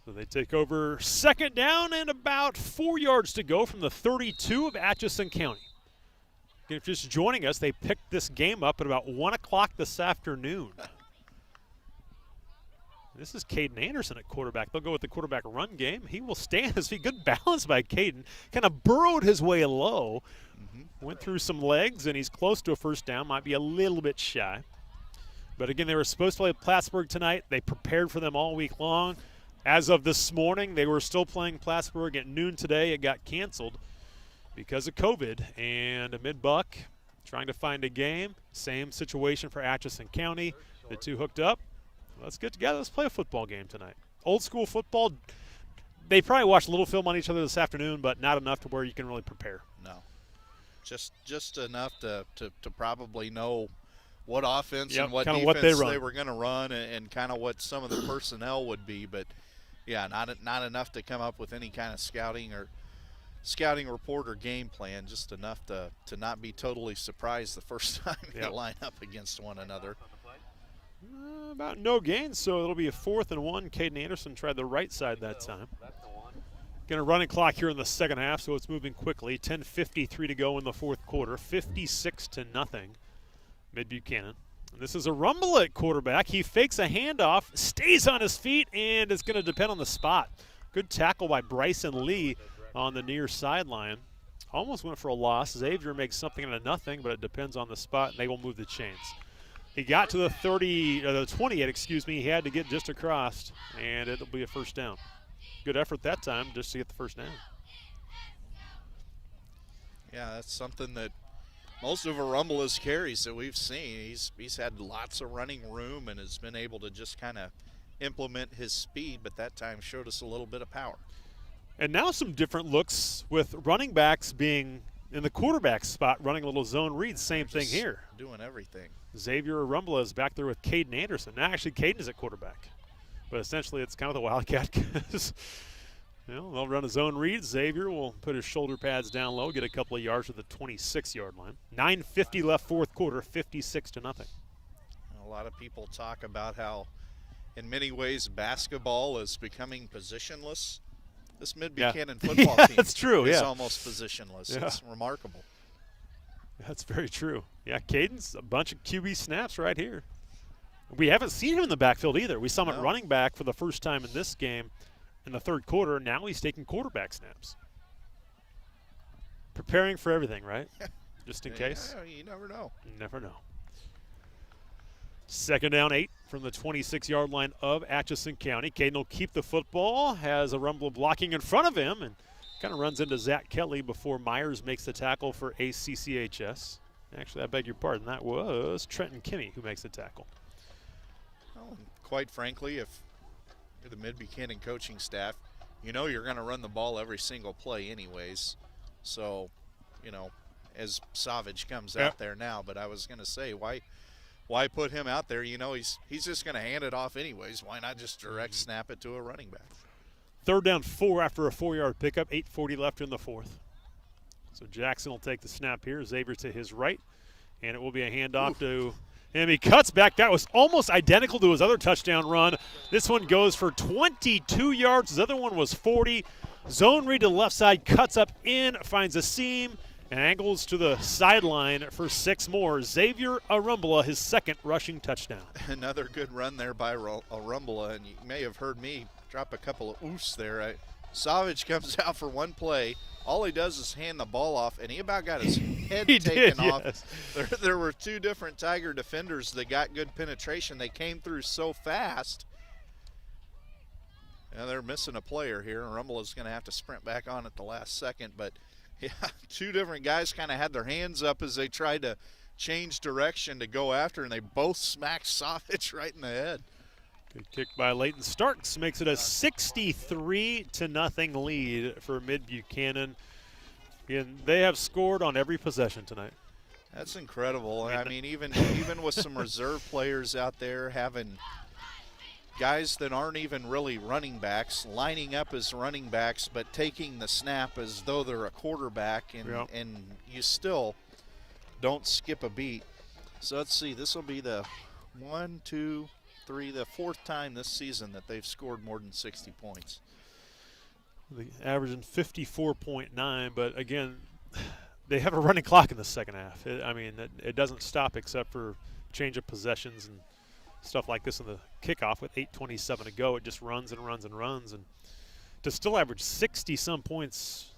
So they take over second down and about 4 yards to go from the 32 of Atchison County. If you're just joining us, they picked this game up at about 1 o'clock this afternoon. This is Caden Anderson at quarterback. They'll go with the quarterback run game. He will stay on his feet. Good balance by Caden. Kind of burrowed his way low. Went through some legs, and he's close to a first down. Might be a little bit shy. But again, they were supposed to play Plattsburgh tonight. They prepared for them all week long. As of this morning, they were still playing Plattsburgh at noon today. It got canceled because of COVID. And Mid-Buck trying to find a game. Same situation for Atchison County. The two hooked up. Let's get together. Let's play a football game tonight. Old school football, they probably watched a little film on each other this afternoon, but not enough to where you can really prepare. No. Just enough to probably know what offense and what defense they were going to run and kind of what some of the personnel would be. But, yeah, not enough to come up with any kind of scouting report or game plan, just enough to not be totally surprised the first time they line up against one another. About no gains, so it'll be a 4th and 1. Caden Anderson tried the right side that time. Going to running clock here in the second half, so it's moving quickly. 10:53 to go in the fourth quarter. 56-0, Mid-Buchanan. And this is a rumble at quarterback. He fakes a handoff, stays on his feet, and it's going to depend on the spot. Good tackle by Bryson Lee on the near sideline. Almost went for a loss. Xavier makes something out of nothing, but it depends on the spot, and they will move the chains. He got to the 28, excuse me. He had to get just across, and it'll be a first down. Good effort that time just to get the first down. Yeah, that's something that most of Arumba's carries that we've seen. He's had lots of running room and has been able to just kind of implement his speed, but that time showed us a little bit of power. And now some different looks with running backs being in the quarterback spot, running a little zone read. Same thing here. Doing everything. Xavier Arumbla is back there with Caden Anderson. Now, actually, Caden is at quarterback. But essentially, it's kind of the Wildcat because they'll run a zone read. Xavier will put his shoulder pads down low, get a couple of yards to the 26-yard line. 9:50 left fourth quarter, 56-0. A lot of people talk about how, in many ways, basketball is becoming positionless. This Mid-Buchanan football team that's true, is almost positionless. Yeah. It's remarkable. That's very true. Yeah, Caden's a bunch of QB snaps right here. We haven't seen him in the backfield either. We saw him at running back for the first time in this game in the third quarter. Now he's taking quarterback snaps. Preparing for everything, right? Just in case. You never know. You never know. Second down 8 from the 26-yard line of Atchison County. Caden will keep the football, has Arumbla blocking in front of him, and Kind of runs into Zach Kelly before Myers makes the tackle for ACCHS. Actually, I beg your pardon. That was Trenton Kimmey who makes the tackle. Well, quite frankly, if you're the Mid-Buchanan coaching staff, you know you're going to run the ball every single play anyways. So, you know, as Savage comes out there now, but I was going to say, why put him out there? You know, he's just going to hand it off anyways. Why not just direct snap it to a running back? 3rd down 4 after a 4-yard pickup, 8:40 left in the 4th. So Jackson will take the snap here. Xavier to his right, and it will be a handoff to him. He cuts back. That was almost identical to his other touchdown run. This one goes for 22 yards. His other one was 40. Zone read to the left side, cuts up in, finds a seam, and angles to the sideline for 6 more. Xavier Arumbula, his 2nd rushing touchdown. Another good run there by Arumbula, and you may have heard me drop a couple of oofs there. Savage comes out for one play. All he does is hand the ball off, and he about got his head taken off. Yes. There were 2 different Tiger defenders that got good penetration. They came through so fast. Now they're missing a player here. Arumbula's going to have to sprint back on at the last second. But, yeah, 2 different guys kind of had their hands up as they tried to change direction to go after, and they both smacked Savage right in the head. Good kick by Leighton Starks makes it a 63-0 lead for Mid-Buchanan. And they have scored on every possession tonight. That's incredible. I mean, even with some reserve players out there, having guys that aren't even really running backs, lining up as running backs, but taking the snap as though they're a quarterback, and you still don't skip a beat. So let's see, this will be the 1, 2, 3, the 4th time this season that they've scored more than 60 points. The averaging 54.9, but again, they have a running clock in the second half. It doesn't stop except for change of possessions and stuff like this in the kickoff with 8:27 to go. It just runs and runs and runs, and to still average 60-some points,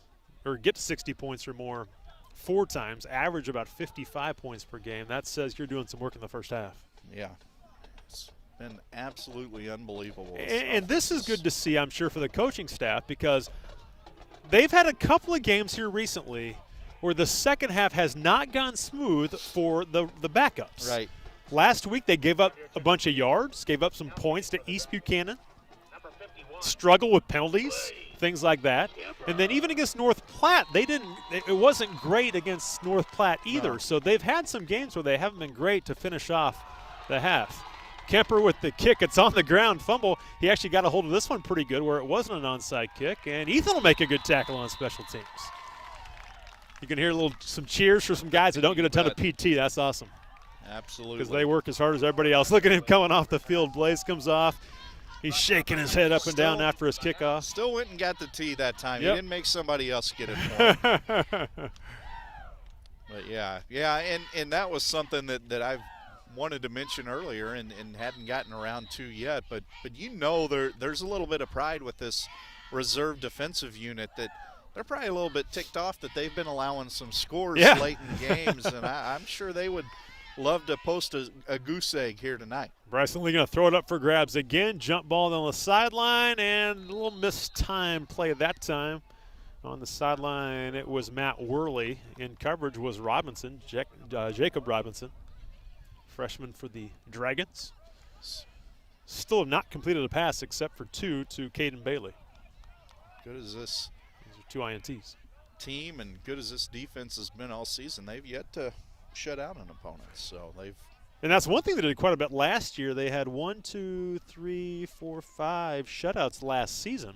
or get to 60 points or more 4 times, average about 55 points per game. That says you're doing some work in the first half. Yeah. Been absolutely unbelievable. And this is good to see, I'm sure, for the coaching staff, because they've had a couple of games here recently where the second half has not gone smooth for the backups. Right. Last week they gave up a bunch of yards, gave up some points to East Buchanan, struggle with penalties, things like that. And then even against North Platte, it wasn't great against North Platte either. No. So they've had some games where they haven't been great to finish off the half. Kemper with the kick. It's on the ground. Fumble. He actually got a hold of this one pretty good where it wasn't an onside kick. And Ethan will make a good tackle on special teams. You can hear some cheers for some guys that don't get a ton of PT. That's awesome. Absolutely. Because they work as hard as everybody else. Look at him coming off the field. Blaze comes off. He's shaking his head up and down after his kickoff. Still went and got the tee that time. Yep. He didn't make somebody else get it for him. But, yeah, and that was something that I've wanted to mention earlier and hadn't gotten around to yet. But you know there's a little bit of pride with this reserve defensive unit that they're probably a little bit ticked off that they've been allowing some scores late in games. And I'm sure they would love to post a goose egg here tonight. Bryson Lee going to throw it up for grabs again. Jump ball on the sideline, and a little mistimed play that time. On the sideline, it was Matt Worley. In coverage was Robinson, Jacob Robinson, freshman for the Dragons. Still have not completed a pass except for 2 to Caden Bailey. Good as this These are 2 INTs. team and good as this defense has been all season, they've yet to shut out an opponent. So and that's one thing they did quite a bit last year. They had 1, 2, 3, 4, 5 shutouts last season.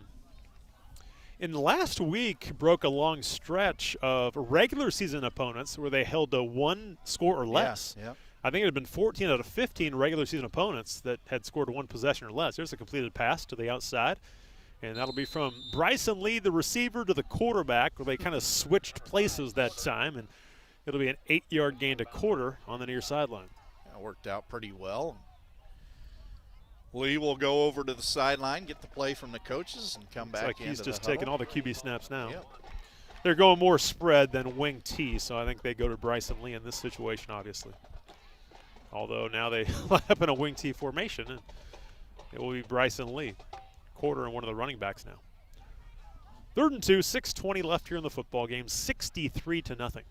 In the last week, broke a long stretch of regular season opponents where they held to 1 score or less. Yeah. I think it had been 14 out of 15 regular season opponents that had scored 1 possession or less. There's a completed pass to the outside, and that'll be from Bryson Lee, the receiver, to the quarterback, where they kind of switched places that time, and it'll be an 8-yard gain to quarter on the near sideline. That worked out pretty well. Lee will go over to the sideline, get the play from the coaches, and come back into he's just the huddle. taking all the QB snaps now. Yep. They're going more spread than wing T, so I think they go to Bryson Lee in this situation, obviously. Although now they line up in a wing T formation, and it will be Bryson Lee, quarter and one of the running backs now. 3rd and 2, 6:20 left here in the football game, 63-0.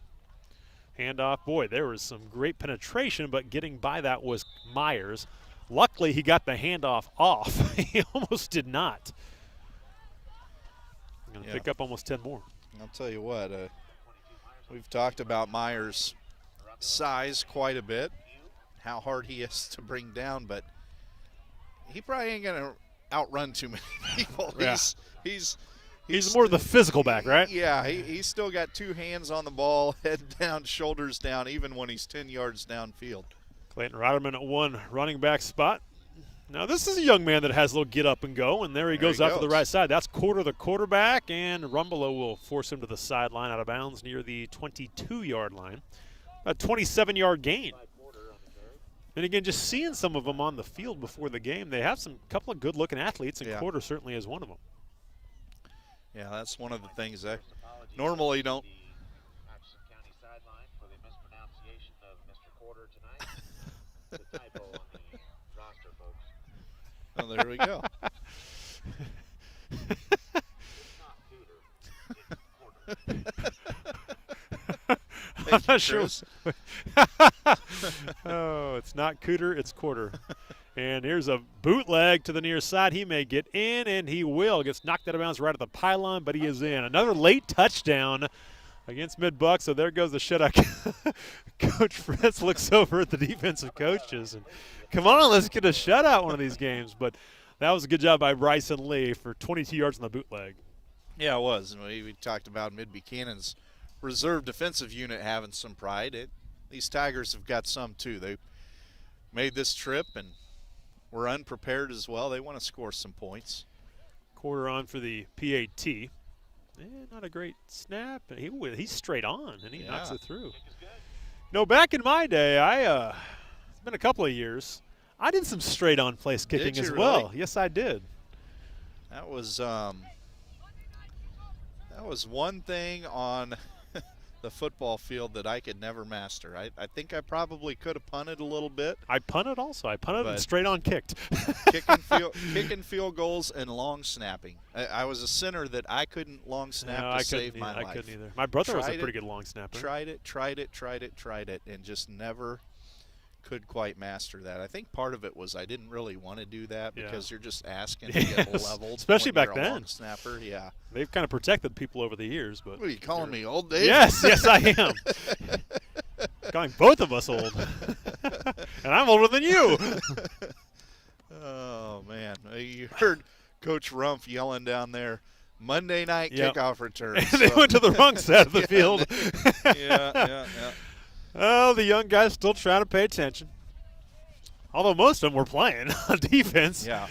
Handoff, boy, there was some great penetration, but getting by that was Myers. Luckily, he got the handoff off. He almost did not. I'm going to pick up almost 10 more. I'll tell you what, we've talked about Myers' size quite a bit, how hard he is to bring down, but he probably ain't going to outrun too many people. Yeah. He's more of the physical back, right? Yeah, he's still got 2 hands on the ball, head down, shoulders down, even when he's 10 yards downfield. Clayton Rotterman at 1 running back spot. Now this is a young man that has a little get up and go, and there he goes out to the right side. That's Quarter, the quarterback, and Rumbelow will force him to the sideline out of bounds near the 22-yard line. A 27-yard gain. And again, just seeing some of them on the field before the game, they have some couple of good-looking athletes, and Quarter certainly is one of them. Yeah, that's one of the things that normally don't. Atchison County sideline for the mispronunciation of Mr. Quarter tonight. It's a typo on the roster, folks. Oh, there we go. I'm not sure. Oh, it's not Cooter, it's Quarter. And here's a bootleg to the near side. He may get in, and he will. Gets knocked out of bounds right at the pylon, but he is in. Another late touchdown against Mid-Buck, so there goes the shutout. Coach Fritz looks over at the defensive coaches, and come on, let's get a shutout one of these games. But that was a good job by Bryson Lee for 22 yards on the bootleg. Yeah, it was. We talked about Mid-Buchanan's reserve defensive unit having some pride. These Tigers have got some, too. They made this trip and were unprepared as well. They want to score some points. Quarter on for the PAT. Not a great snap. He's straight on, and he knocks it through. No, back in my day, it's been a couple of years, I did some straight-on place kicking as well. Really? Yes, I did. That was one thing on the football field that I could never master. I think I probably could have punted a little bit. I punted also. I punted and straight-on kicked. kicking field goals and long snapping. I was a center that I couldn't long snap to save my life. I couldn't either. My brother was a pretty good long snapper. Tried it, and just never could quite master that. I think part of it was I didn't really want to do that because you're just asking to get leveled. Especially when back you're a then. long snapper, yeah. They've kind of protected people over the years. But what are you calling me, old Dave? Yes, I am. Calling both of us old. And I'm older than you. Oh, man. You heard Coach Rumpf yelling down there, Monday night kickoff return. They went to the wrong side of the field. Yeah. Oh, the young guys still trying to pay attention. Although most of them were playing on defense. Yeah.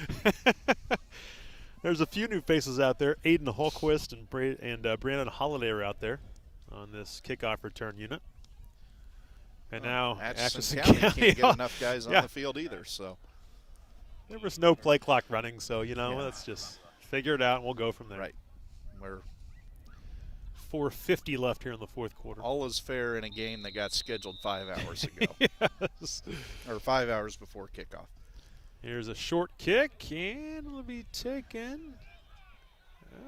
There's a few new faces out there. Aiden Holquist and Brandon Holiday are out there on this kickoff return unit. And now Atchison County can't get enough guys on the field either. So there was no play clock running, so let's just figure it out and we'll go from there. Right. We're 4:50 left here in the fourth quarter. All is fair in a game that got scheduled 5 hours ago. Yes. Or 5 hours before kickoff. Here's a short kick, and it'll be taken.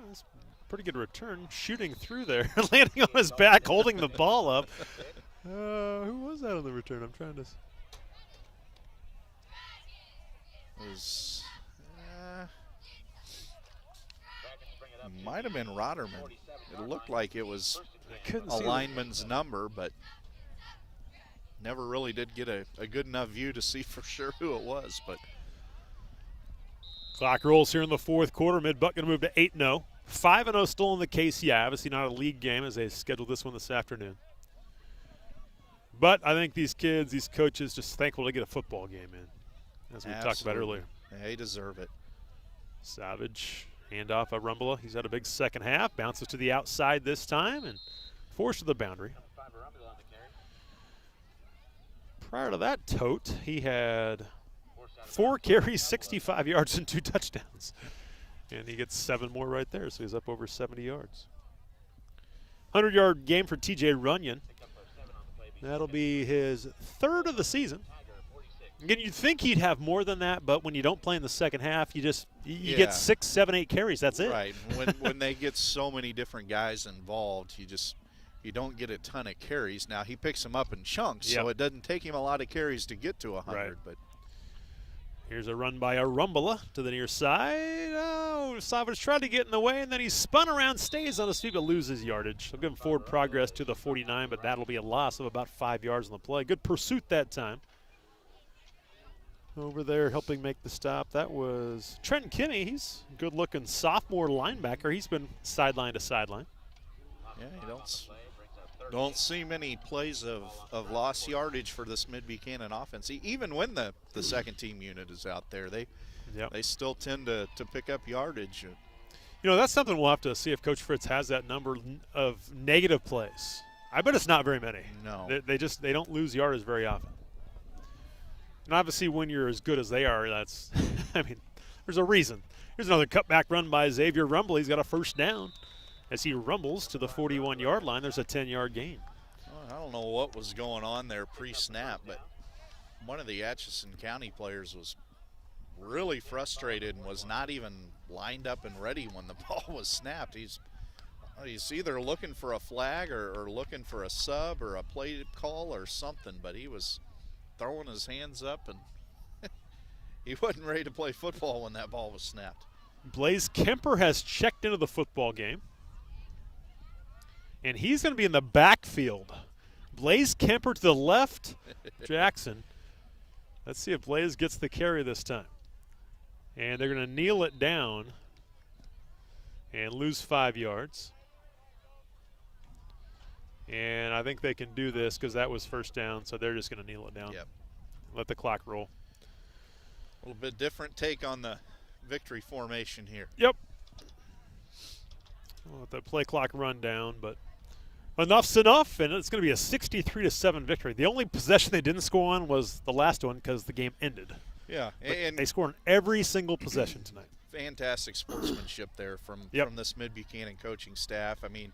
That's a pretty good return. Shooting through there, landing on his back, holding the ball up. Who was that on the return? I'm trying to. It was, might have been Rotterman. It looked like it was a lineman's number, but never really did get a good enough view to see for sure who it was. But clock rolls here in the fourth quarter. Mid-Buck going to move to 8-0. 5-0 still in the case. Yeah, obviously not a league game as they scheduled this one this afternoon. But I think these kids, these coaches, just thankful to get a football game in, as we talked about earlier. They deserve it. Savage, handoff of Rumbelow. He's had a big second half. Bounces to the outside this time and forced to the boundary. Prior to that tote, he had 4 carries, 65 yards, and 2 touchdowns. And he gets 7 more right there, so he's up over 70 yards. 100-yard game for TJ Runyon. That'll be his 3rd of the season. Again, you'd think he'd have more than that, but when you don't play in the second half, you get 6, 7, 8 carries. That's it. Right. When they get so many different guys involved, you don't get a ton of carries. Now he picks them up in chunks, so it doesn't take him a lot of carries to get to 100. Right. But here's a run by Arumbala to the near side. Oh, Savage tried to get in the way, and then he spun around, stays on his feet, but loses yardage. He'll give him forward progress to the 49, but that'll be a loss of about 5 yards on the play. Good pursuit that time. Over there helping make the stop, that was Trent Kinney. He's a good-looking sophomore linebacker. He's been sideline to sideline. Yeah, you don't see many plays of lost yardage for this Mid-Buchanan offense. Even when the second team unit is out there, they still tend to pick up yardage. You know, that's something we'll have to see if Coach Fritz has that number of negative plays. I bet it's not very many. No. They don't lose yardage very often. And obviously when you're as good as they are, that's I mean, there's a reason. Here's another cutback run by Xavier Rumble. He's got a first down. As he rumbles to the 41-yard line, there's a 10-yard gain. Well, I don't know what was going on there pre-snap, but one of the Atchison County players was really frustrated and was not even lined up and ready when the ball was snapped. He's either looking for a flag or looking for a sub or a play call or something, but he was throwing his hands up and he wasn't ready to play football when that ball was snapped. Blaze Kemper has checked into the football game, and he's going to be in the backfield. Blaze Kemper to the left, Jackson. Let's see if Blaze gets the carry this time. And they're going to kneel it down and lose 5 yards. And I think they can do this because that was first down, so they're just going to kneel it down. Yep. Let the clock roll. A little bit different take on the victory formation here. Yep. We'll let the play clock run down, but enough's enough, and it's going to be a 63-7 victory. The only possession they didn't score on was the last one because the game ended. Yeah, But and they scored on every single possession tonight. fantastic sportsmanship there from this Mid-Buchanan coaching staff. I mean,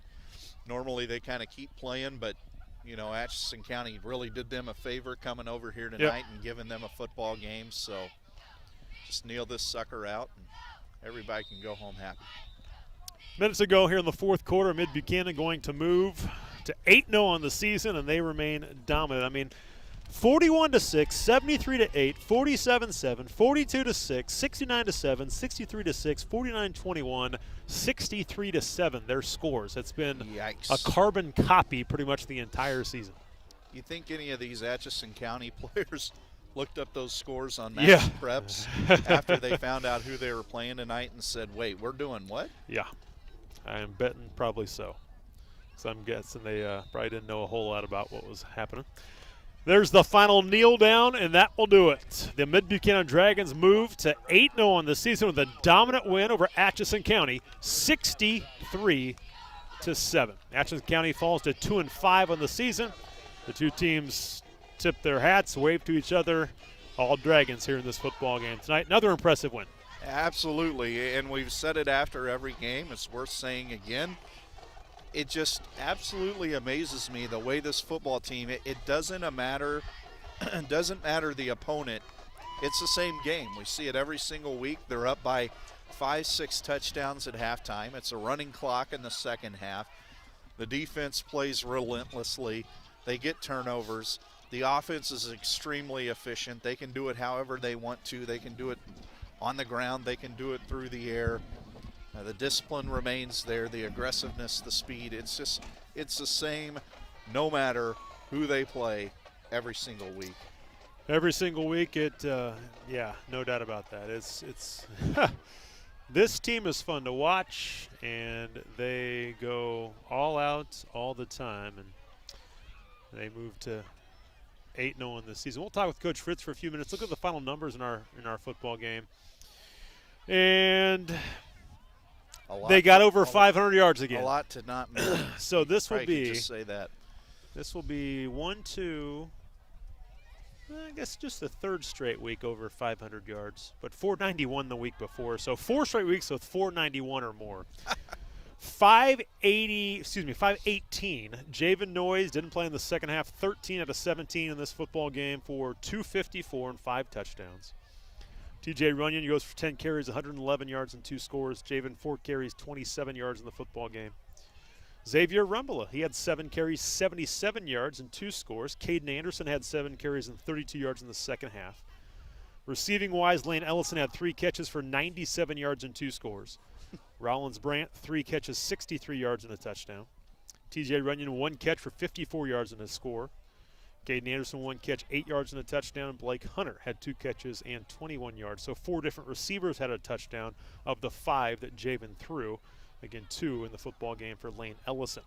normally they kind of keep playing, but you know, Atchison County really did them a favor coming over here tonight and giving them a football game. So just kneel this sucker out, and everybody can go home happy. Minutes ago here in the fourth quarter, Mid-Buchanan going to move to 8-0 on the season, and they remain dominant. I mean, 41-6, 73-8, 47-7, 42-6, 69-7, 63-6, 49-21, 63-7. Their scores. It's been a carbon copy pretty much the entire season. You think any of these Atchison County players looked up those scores on match preps after they found out who they were playing tonight and said, wait, we're doing what? Yeah, I am betting probably so. So I'm guessing they probably didn't know a whole lot about what was happening. There's the final kneel down, and that will do it. The Mid-Buchanan Dragons move to 8-0 on the season with a dominant win over Atchison County, 63-7. Atchison County falls to 2-5 on the season. The two teams tip their hats, wave to each other. All Dragons here in this football game tonight. Another impressive win. Absolutely, and we've said it after every game. It's worth saying again. It just absolutely amazes me the way this football team, it doesn't matter the opponent. It's the same game. We see it every single week. They're up by 5-6 touchdowns at halftime. It's a running clock in the second half. The defense plays relentlessly. They get turnovers. The offense is extremely efficient. They can do it however they want to. They can do it on the ground. They can do it through the air. The discipline remains there, the aggressiveness, the speed. It's the same no matter who they play every single week. Every single week, yeah, no doubt about that. It's this team is fun to watch, and they go all out all the time, and they move to 8-0 in this season. We'll talk with Coach Fritz for a few minutes. Look at the final numbers in our football game, and they got over 500 yards again. A lot to not miss. So this will be. Just say that. This will be 1, 2. I guess just the third straight week over 500 yards, but 491 the week before. So 4 straight weeks with 491 or more. 518. Javen Noyes didn't play in the second half. 13 out of 17 in this football game for 254 and 5 touchdowns. TJ Runyon goes for 10 carries, 111 yards and 2 scores. Javen 4 carries, 27 yards in the football game. Xavier Rumbala, he had 7 carries, 77 yards and 2 scores. Caden Anderson had 7 carries and 32 yards in the second half. Receiving-wise, Lane Ellison had 3 catches for 97 yards and 2 scores. Rollins Brandt, 3 catches, 63 yards and a touchdown. TJ Runyon, 1 catch for 54 yards and a score. Caden Anderson, 1 catch, 8 yards and a touchdown. Blake Hunter had 2 catches and 21 yards. So 4 different receivers had a touchdown of the 5 that Javen threw. Again, 2 in the football game for Lane Ellison.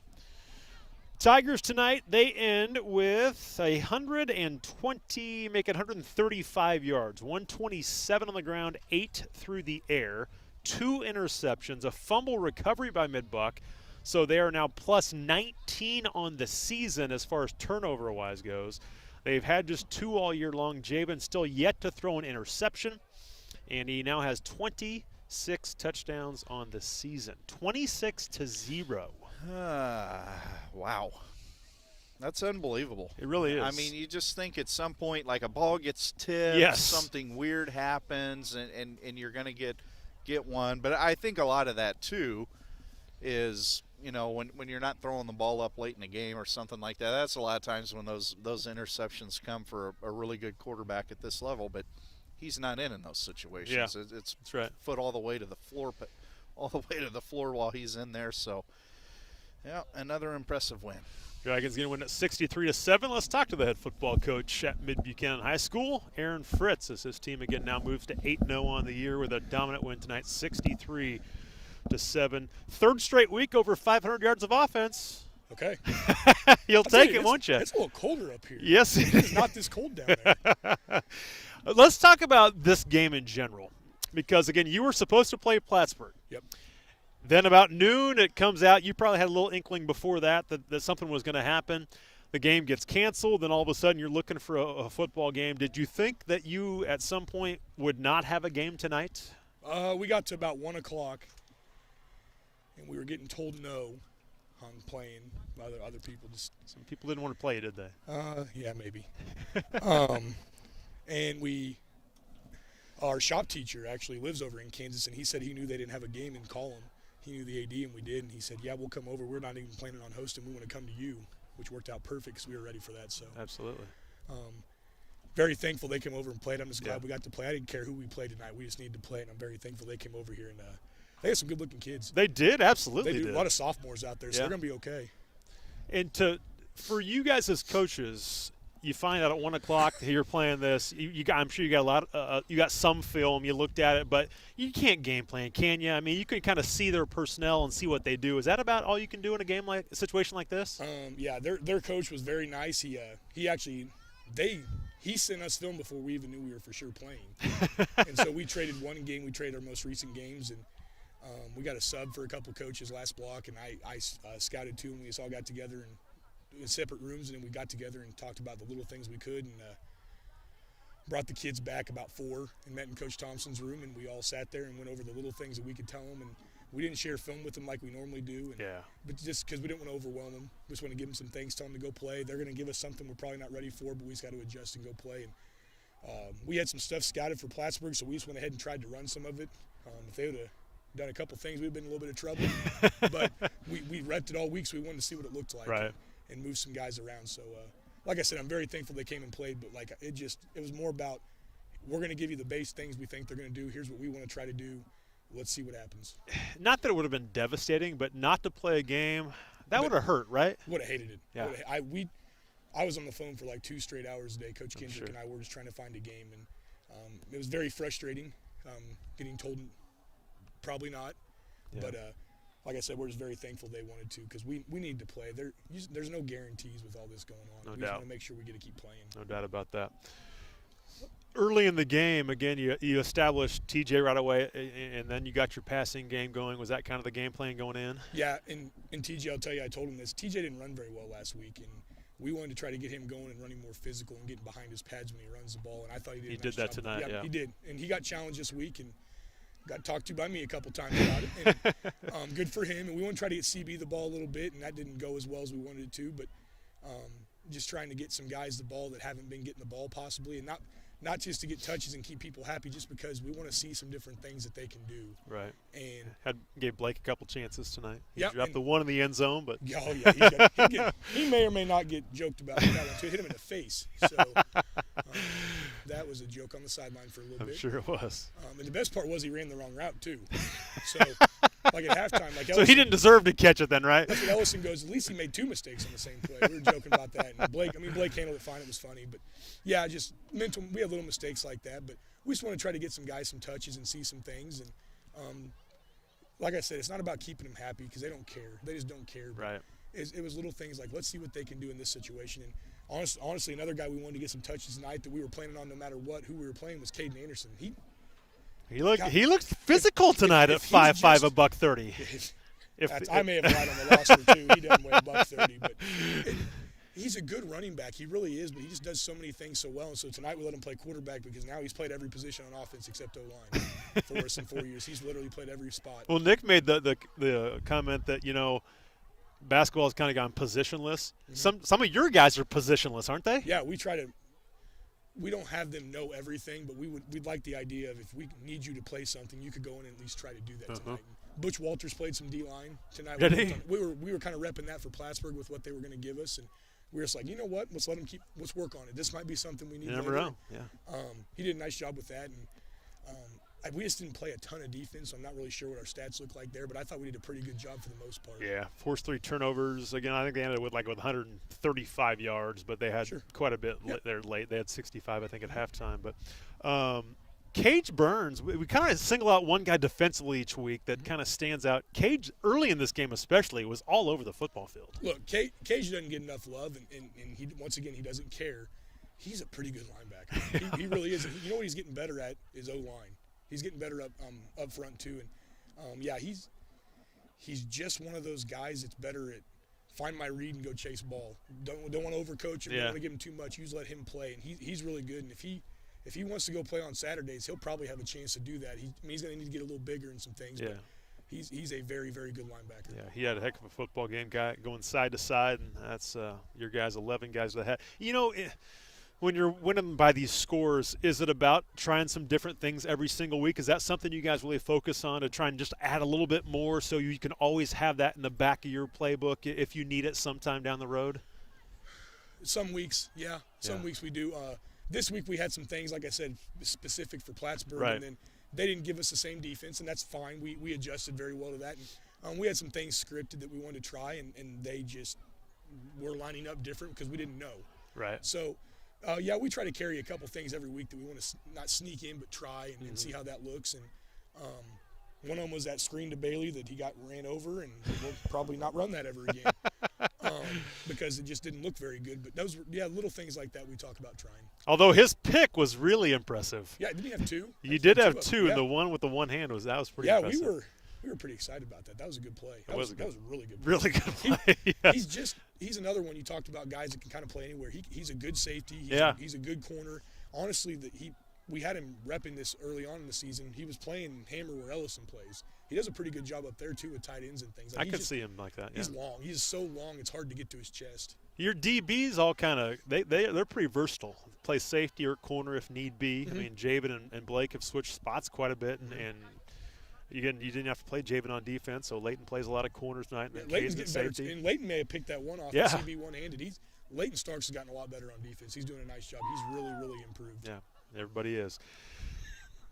Tigers tonight, they end with 120, make it 135 yards. 127 on the ground, 8 through the air, 2 interceptions, a fumble recovery by Mid-Buck. So they are now plus 19 on the season as far as turnover-wise goes. They've had just 2 all year long. Javen still yet to throw an interception, and he now has 26 touchdowns on the season. 26-0. Wow. That's unbelievable. It really is. I mean, you just think at some point, like a ball gets tipped, yes, something weird happens, and you're going to get one. But I think a lot of that, too, is, you know, when you're not throwing the ball up late in the game or something like that, that's a lot of times when those interceptions come for a really good quarterback at this level. But he's not in those situations. Yeah, it's that's right. Foot all the way to the floor, while he's in there. So, yeah, another impressive win. Dragons going to win at 63-7. Let's talk to the head football coach at Mid-Buchanan High School, Aaron Fritz, as his team again now moves to 8-0 on the year with a dominant win tonight, 63-7. Third straight week over 500 yards of offense. Okay. You'll take it, won't you? It's a little colder up here. Yes. It's not this cold down there. Let's talk about this game in general, because, again, you were supposed to play Plattsburgh. Yep. Then about noon, it comes out. You probably had a little inkling before that something was going to happen. The game gets canceled. Then all of a sudden you're looking for a football game. Did you think that you at some point would not have a game tonight? We got to about 1 o'clock, and we were getting told no on playing by other people. Some people didn't want to play, did they? Yeah, maybe. And our shop teacher actually lives over in Kansas, and he said he knew they didn't have a game in Column. He knew the AD, and we did, and he said, yeah, we'll come over. We're not even planning on hosting. We want to come to you, which worked out perfect because we were ready for that. So absolutely. Very thankful they came over and played. I'm just glad we got to play. I didn't care who we played tonight. We just needed to play, and I'm very thankful they came over here. And they had some good-looking kids. They did, absolutely. They did. A lot of sophomores out there, so they're going to be okay. And for you guys as coaches, you find out at 1 o'clock you're playing this. I'm sure you got a lot. You got some film. You looked at it, but you can't game plan, can you? I mean, you can kind of see their personnel and see what they do. Is that about all you can do in a situation like this? Yeah, their coach was very nice. He sent us film before we even knew we were for sure playing, and so we traded one game. We traded our most recent games, and we got a sub for a couple coaches last block, and I scouted 2, and we just all got together and in separate rooms, and then we got together and talked about the little things we could, and brought the kids back about 4 and met in Coach Thompson's room, and we all sat there and went over the little things that we could tell them, and we didn't share film with them like we normally do, but just because we didn't want to overwhelm them. We just want to give them some things, tell them to go play. They're going to give us something we're probably not ready for, but we just got to adjust and go play. And we had some stuff scouted for Plattsburgh, so we just went ahead and tried to run some of it. If they would have done a couple things, we'd have been in a little bit of trouble, but we repped it all week, so we wanted to see what it looked like. Right. And move some guys around. So, like I said, I'm very thankful they came and played, but it was more about, we're going to give you the base things we think they're going to do. Here's what we want to try to do. Let's see what happens. Not that it would have been devastating, but not to play a game, that would have hurt, right? Would have hated it. Yeah. I was on the phone for like 2 straight hours a day. Coach Kendrick and I were just trying to find a game, and it was very frustrating getting told probably not. Yeah. But like I said, we're just very thankful they wanted to, because we need to play. There's no guarantees with all this going on. We just want to make sure we get to keep playing. No doubt about that. Early in the game, again, you established TJ right away, and then you got your passing game going. Was that kind of the game plan going in? Yeah, and TJ, I'll tell you, I told him this. TJ didn't run very well last week, and we wanted to try to get him going and running more physical and getting behind his pads when he runs the ball, and I thought he did a nice that job. tonight, yeah. He did, and he got challenged this week and got talked to by me a couple times about it. And good for him. And we want to try to get CB the ball a little bit, and that didn't go as well as we wanted it to. But just trying to get some guys the ball that haven't been getting the ball possibly, and not just to get touches and keep people happy, just because we want to see some different things that they can do. Right. And gave Blake a couple chances tonight. He yep, dropped the one in the end zone, but oh yeah, he may or may not get joked about with that one too. Hit him in the face. So that was a joke on the sideline for a little bit. I'm sure it was. And the best part was he ran the wrong route too. So like at halftime, like Ellison, so he didn't deserve to catch it then, right? That's what Ellison goes. At least he made 2 mistakes on the same play. We were joking about that. And Blake handled it fine. It was funny, but yeah, just mental. We have little mistakes like that, but we just want to try to get some guys some touches and see some things. And like I said, it's not about keeping them happy because they don't care. They just don't care. But right. It was little things like, let's see what they can do in this situation. And honestly, another guy we wanted to get some touches tonight that we were planning on no matter what, who we were playing, was Caden Anderson. He looked physical tonight at 5'5", a $130. I may have lied on the roster too. He doesn't weigh $130, but he's a good running back. He really is, but he just does so many things so well. And so tonight we let him play quarterback because now he's played every position on offense except O-line for us in 4 years. He's literally played every spot. Well, Nick made the comment that, basketball has kind of gone positionless. Mm-hmm. Some of your guys are positionless, aren't they? Yeah, we don't have them know everything, but we'd like the idea of if we need you to play something, you could go in and at least try to do that tonight. Butch Walters played some D-line tonight. Did he? We were kind of repping that for Plattsburgh with what they were going to give us, and we were just like, you know what? Let's work on it. This might be something we need. You never know. Yeah. He did a nice job with that, and we just didn't play a ton of defense, so I'm not really sure what our stats look like there, but I thought we did a pretty good job for the most part. Yeah, forced 3 turnovers. Again, I think they ended with 135 yards, but they had quite a bit there late. They had 65, I think, at halftime. But Cage Burns, we kind of single out one guy defensively each week that kind of stands out. Cage, early in this game especially, was all over the football field. Look, Cage doesn't get enough love, and he, once again, he doesn't care. He's a pretty good linebacker. He really is. You know what he's getting better at is O-line. He's getting better up front too, and he's just one of those guys that's better at find my read and go chase ball. Don't want to overcoach him. Don't want to give him too much. You just let him play, and he's really good. And if he wants to go play on Saturdays, he'll probably have a chance to do that. He's going to need to get a little bigger and some things. Yeah. But he's a very, very good linebacker. Yeah, he had a heck of a football game, guy going side to side, and that's your guys, 11 guys ahead. When you're winning by these scores, is it about trying some different things every single week? Is that something you guys really focus on, to try and just add a little bit more so you can always have that in the back of your playbook if you need it sometime down the road? Some weeks, yeah. Some weeks we do. This week we had some things, like I said, specific for Plattsburgh, right. And then they didn't give us the same defense, and that's fine. We adjusted very well to that. And we had some things scripted that we wanted to try, and they just were lining up different because we didn't know. Right. So, we try to carry a couple things every week that we want to not sneak in but try and see how that looks. And one of them was that screen to Bailey that he got ran over, and we'll probably not run that ever again because it just didn't look very good. But those were, little things like that we talk about trying. Although his pick was really impressive. Yeah, didn't he have 2? You did have 2, and the one with the one hand was pretty impressive. Yeah, we were pretty excited about that. That was a good play. That was a really good play. Really good play. Yes. He's another one. You talked about guys that can kind of play anywhere. He's a good safety. He's a good corner. Honestly, we had him repping this early on in the season. He was playing hammer where Ellison plays. He does a pretty good job up there too with tight ends and things. I could see him like that. He's long. He's so long it's hard to get to his chest. Your DBs all kind of they're pretty versatile. Play safety or corner if need be. Mm-hmm. I mean, Javen and Blake have switched spots quite a bit, and you didn't have to play Javen on defense, so Leighton plays a lot of corners tonight. And Leighton's getting better, and Leighton may have picked that one off the CB one-handed. Leighton Starks has gotten a lot better on defense. He's doing a nice job. He's really, really improved. Yeah, everybody is.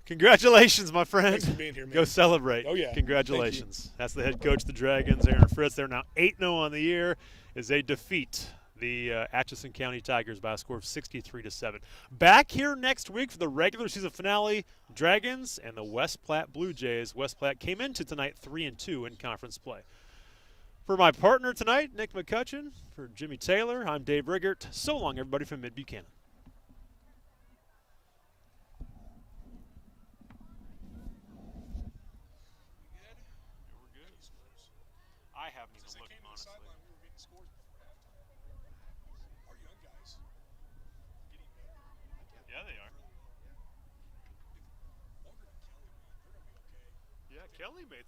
Congratulations, my friend. Thanks for being here, man. Go celebrate. Oh, yeah. Congratulations. That's the head coach of the Dragons, Aaron Fritz. They're now 8-0 on the year as they defeat the Atchison County Tigers by a score of 63-7. Back here next week for the regular season finale, Dragons and the West Platte Blue Jays. West Platte came into tonight 3-2 in conference play. For my partner tonight, Nick McCutcheon, for Jimmy Taylor, I'm Dave Riggert. So long, everybody, from Mid-Buchanan. I haven't even looked, honestly. We were getting scores before halftime. Our young guys getting better. Yeah, they are. Longer than Kelly, man. They're going to be okay. Yeah, Kelly made